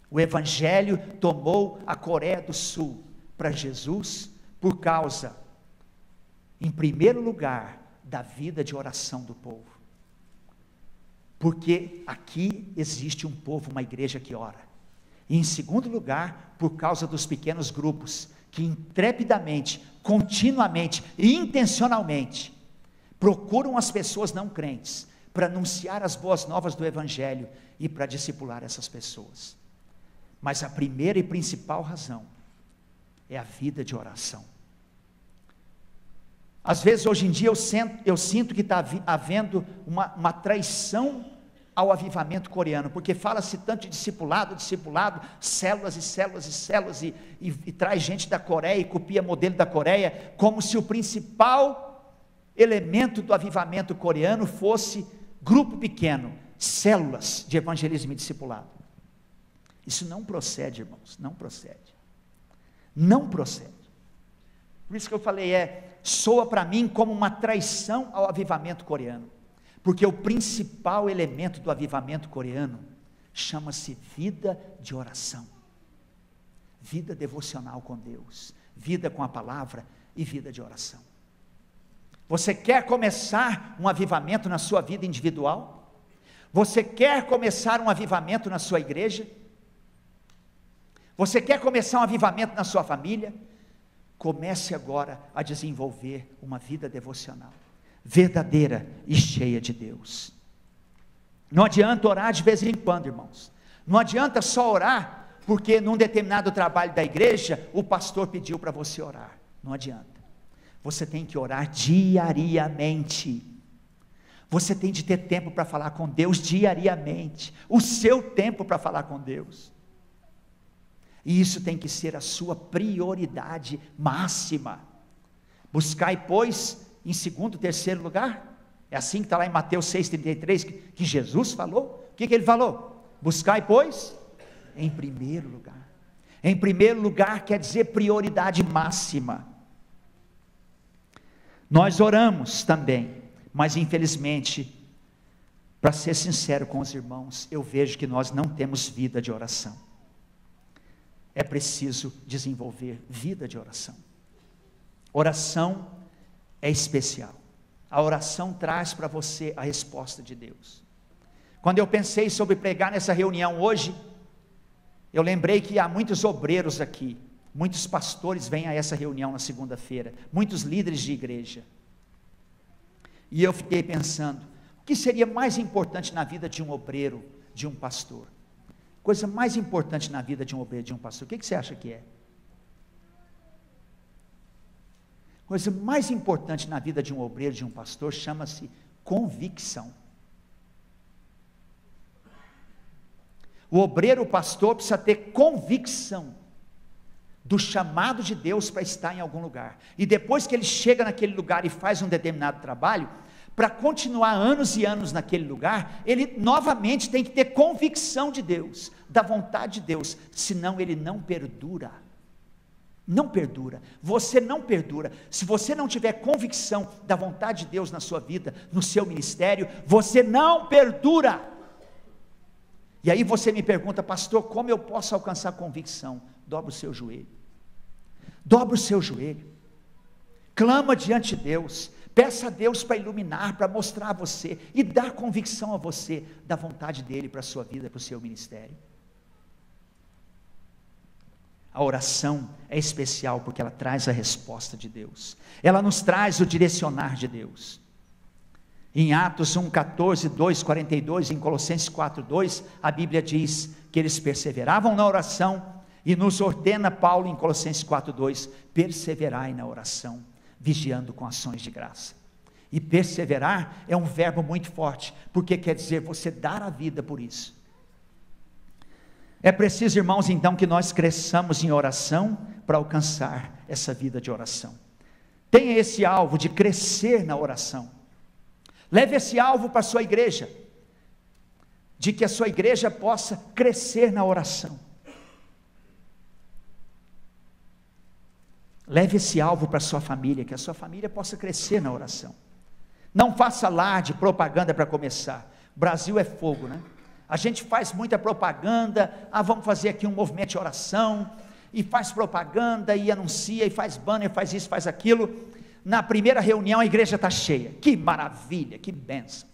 O evangelho tomou a Coreia do Sul para Jesus, por causa, em primeiro lugar, da vida de oração do povo, porque aqui existe um povo, uma igreja que ora, e em segundo lugar, por causa dos pequenos grupos, que intrepidamente, continuamente e intencionalmente, procuram as pessoas não crentes, para anunciar as boas novas do evangelho, e para discipular essas pessoas. Mas a primeira e principal razão, é a vida de oração. Às vezes hoje em dia eu sinto que está havendo uma traição ao avivamento coreano, porque fala-se tanto de discipulado, células e células e células, e traz gente da Coreia, e copia modelo da Coreia, como se o principal elemento do avivamento coreano fosse grupo pequeno, células de evangelismo e discipulado. Isso não procede, irmãos, não procede, não procede. Por isso que eu falei, soa para mim como uma traição ao avivamento coreano, porque o principal elemento do avivamento coreano chama-se vida de oração, vida devocional com Deus, vida com a palavra e vida de oração. Você quer começar um avivamento na sua vida individual? Você quer começar um avivamento na sua igreja? Você quer começar um avivamento na sua família? Comece agora a desenvolver uma vida devocional, verdadeira e cheia de Deus. Não adianta orar de vez em quando, irmãos. Não adianta só orar, porque num determinado trabalho da igreja, o pastor pediu para você orar. Não adianta. Você tem que orar diariamente. Você tem de ter tempo para falar com Deus diariamente. O seu tempo para falar com Deus. E isso tem que ser a sua prioridade máxima. Buscai, pois, em segundo, terceiro lugar. É assim que está lá em Mateus 6,33, que Jesus falou. O que ele falou? Buscai, pois, em primeiro lugar. Em primeiro lugar quer dizer prioridade máxima. Nós oramos também, mas infelizmente, para ser sincero com os irmãos, eu vejo que nós não temos vida de oração. É preciso desenvolver vida de oração. Oração é especial. A oração traz para você a resposta de Deus. Quando eu pensei sobre pregar nessa reunião hoje, eu lembrei que há muitos obreiros aqui, muitos pastores vêm a essa reunião na segunda-feira, muitos líderes de igreja. E eu fiquei pensando, o que seria mais importante na vida de um obreiro, de um pastor? Coisa mais importante na vida de um obreiro, de um pastor, o que você acha que é? Coisa mais importante na vida de um obreiro, de um pastor, chama-se convicção. O obreiro, o pastor, precisa ter convicção do chamado de Deus para estar em algum lugar, e depois que ele chega naquele lugar e faz um determinado trabalho, para continuar anos e anos naquele lugar, ele novamente tem que ter convicção de Deus, da vontade de Deus, senão ele não perdura. Não perdura, você não perdura. Se você não tiver convicção da vontade de Deus na sua vida, no seu ministério, você não perdura. E aí você me pergunta, pastor, como eu posso alcançar convicção? Dobra o seu joelho, dobra o seu joelho, clama diante de Deus, peça a Deus para iluminar, para mostrar a você, e dar convicção a você, da vontade dEle para a sua vida, para o seu ministério. A oração é especial, porque ela traz a resposta de Deus, ela nos traz o direcionar de Deus. Em Atos 1,14, 2,42, em Colossenses 4,2, a Bíblia diz que eles perseveravam na oração, e nos ordena Paulo em Colossenses 4,2, perseverai na oração, vigiando com ações de graça. E perseverar é um verbo muito forte, porque quer dizer você dar a vida por isso. É preciso, irmãos, então, que nós cresçamos em oração, para alcançar essa vida de oração. Tenha esse alvo de crescer na oração. Leve esse alvo para a sua igreja, de que a sua igreja possa crescer na oração. Leve esse alvo para a sua família, que a sua família possa crescer na oração. Não faça alarde, propaganda para começar. O Brasil é fogo, né? A gente faz muita propaganda, vamos fazer aqui um movimento de oração, e faz propaganda, e anuncia, e faz banner, faz isso, faz aquilo. Na primeira reunião a igreja está cheia, que maravilha, que bênção.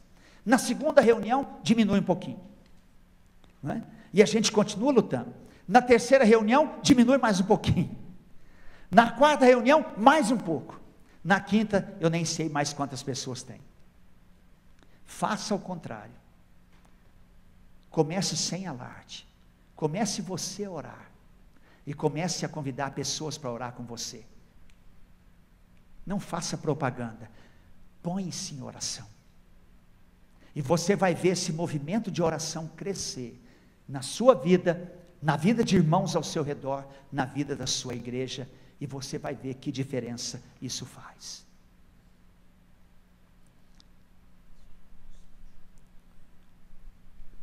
Na segunda reunião diminui um pouquinho, né? E a gente continua lutando. Na terceira reunião diminui mais um pouquinho. Na quarta reunião mais um pouco. Na quinta eu nem sei mais quantas pessoas tem. Faça o contrário. Comece sem alarde. Comece você a orar. E comece a convidar pessoas para orar com você. Não faça propaganda. Põe-se em oração. E você vai ver esse movimento de oração crescer na sua vida, na vida de irmãos ao seu redor, na vida da sua igreja, e você vai ver que diferença isso faz.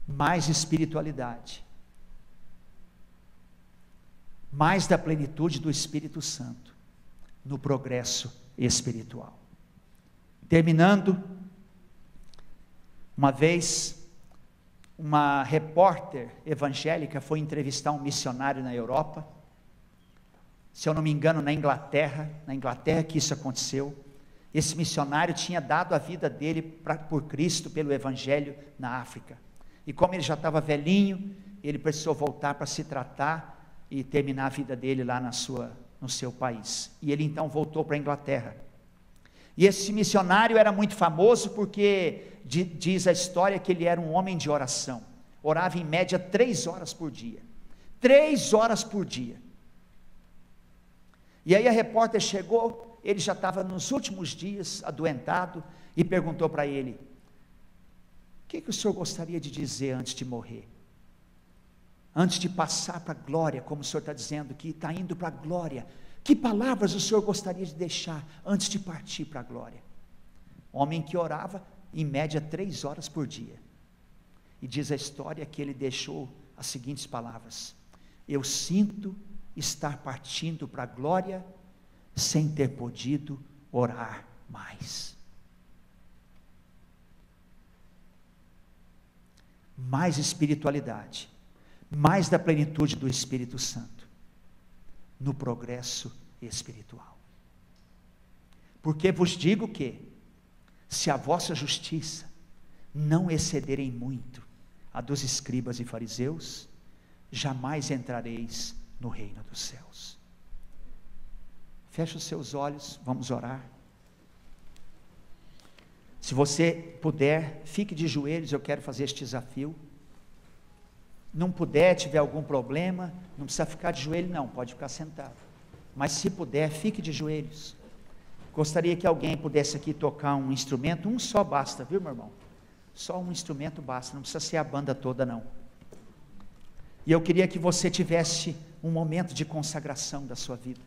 Mais espiritualidade, mais da plenitude do Espírito Santo no progresso espiritual. Terminando, uma vez uma repórter evangélica foi entrevistar um missionário na Europa, se eu não me engano na Inglaterra que isso aconteceu. Esse missionário tinha dado a vida dele por Cristo, pelo Evangelho na África, e como ele já estava velhinho, ele precisou voltar para se tratar e terminar a vida dele lá no seu país, e ele então voltou para a Inglaterra, e esse missionário era muito famoso porque diz a história que ele era um homem de oração, orava em média 3 horas por dia, 3 horas por dia, e aí a repórter chegou, ele já estava nos últimos dias, adoentado, e perguntou para ele, o que o senhor gostaria de dizer antes de morrer? Antes de passar para a glória, como o senhor está dizendo que está indo para a glória, que palavras o senhor gostaria de deixar antes de partir para a glória? Homem que orava em média 3 horas por dia, e diz a história que ele deixou as seguintes palavras: eu sinto estar partindo para a glória, sem ter podido orar mais. Mais espiritualidade, mais da plenitude do Espírito Santo, no progresso espiritual. Porque vos digo que, se a vossa justiça não exceder em muito a dos escribas e fariseus, jamais entrareis no reino dos céus. Feche os seus olhos, vamos orar. Se você puder, fique de joelhos, eu quero fazer este desafio. Não puder, tiver algum problema, não precisa ficar de joelho não, pode ficar sentado, mas se puder, fique de joelhos. Gostaria que alguém pudesse aqui tocar um instrumento, um só basta, viu meu irmão? Só um instrumento basta, não precisa ser a banda toda não. E eu queria que você tivesse um momento de consagração da sua vida.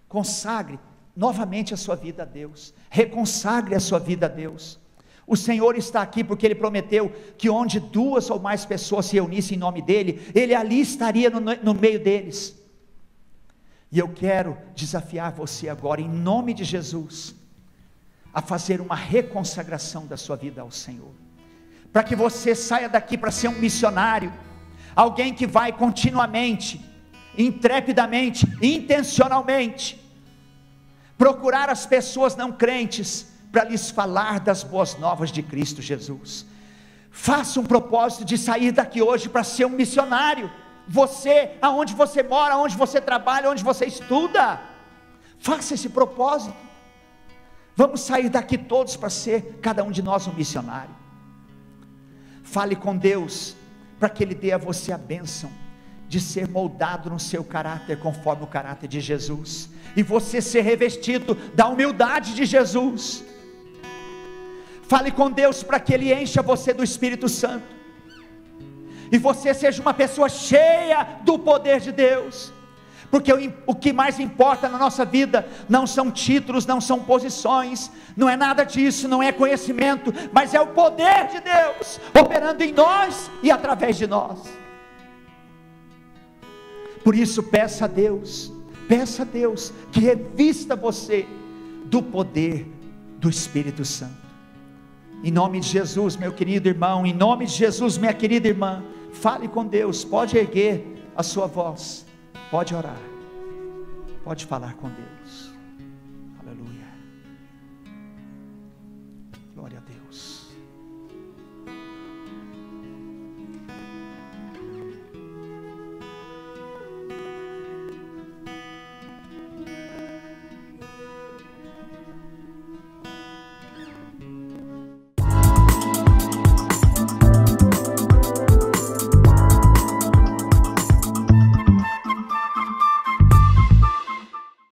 Consagre novamente a sua vida a Deus, reconsagre a sua vida a Deus. O Senhor está aqui porque Ele prometeu que onde 2 ou mais pessoas se reunissem em nome dEle, Ele ali estaria no meio deles. E eu quero desafiar você agora, em nome de Jesus, a fazer uma reconsagração da sua vida ao Senhor, para que você saia daqui para ser um missionário, alguém que vai continuamente, intrepidamente, intencionalmente, procurar as pessoas não crentes, para lhes falar das boas novas de Cristo Jesus. Faça um propósito de sair daqui hoje para ser um missionário. Você, aonde você mora, aonde você trabalha, onde você estuda, faça esse propósito. Vamos sair daqui todos para ser, cada um de nós, um missionário. Fale com Deus, para que Ele dê a você a bênção de ser moldado no seu caráter, conforme o caráter de Jesus, e você ser revestido da humildade de Jesus. Fale com Deus para que Ele encha você do Espírito Santo, e você seja uma pessoa cheia do poder de Deus, porque o que mais importa na nossa vida não são títulos, não são posições, não é nada disso, não é conhecimento, mas é o poder de Deus operando em nós e através de nós. Por isso peça a Deus que revista você do poder do Espírito Santo. Em nome de Jesus, meu querido irmão, em nome de Jesus, minha querida irmã, fale com Deus, pode erguer a sua voz, pode orar, pode falar com Deus. Aleluia. Glória a Deus.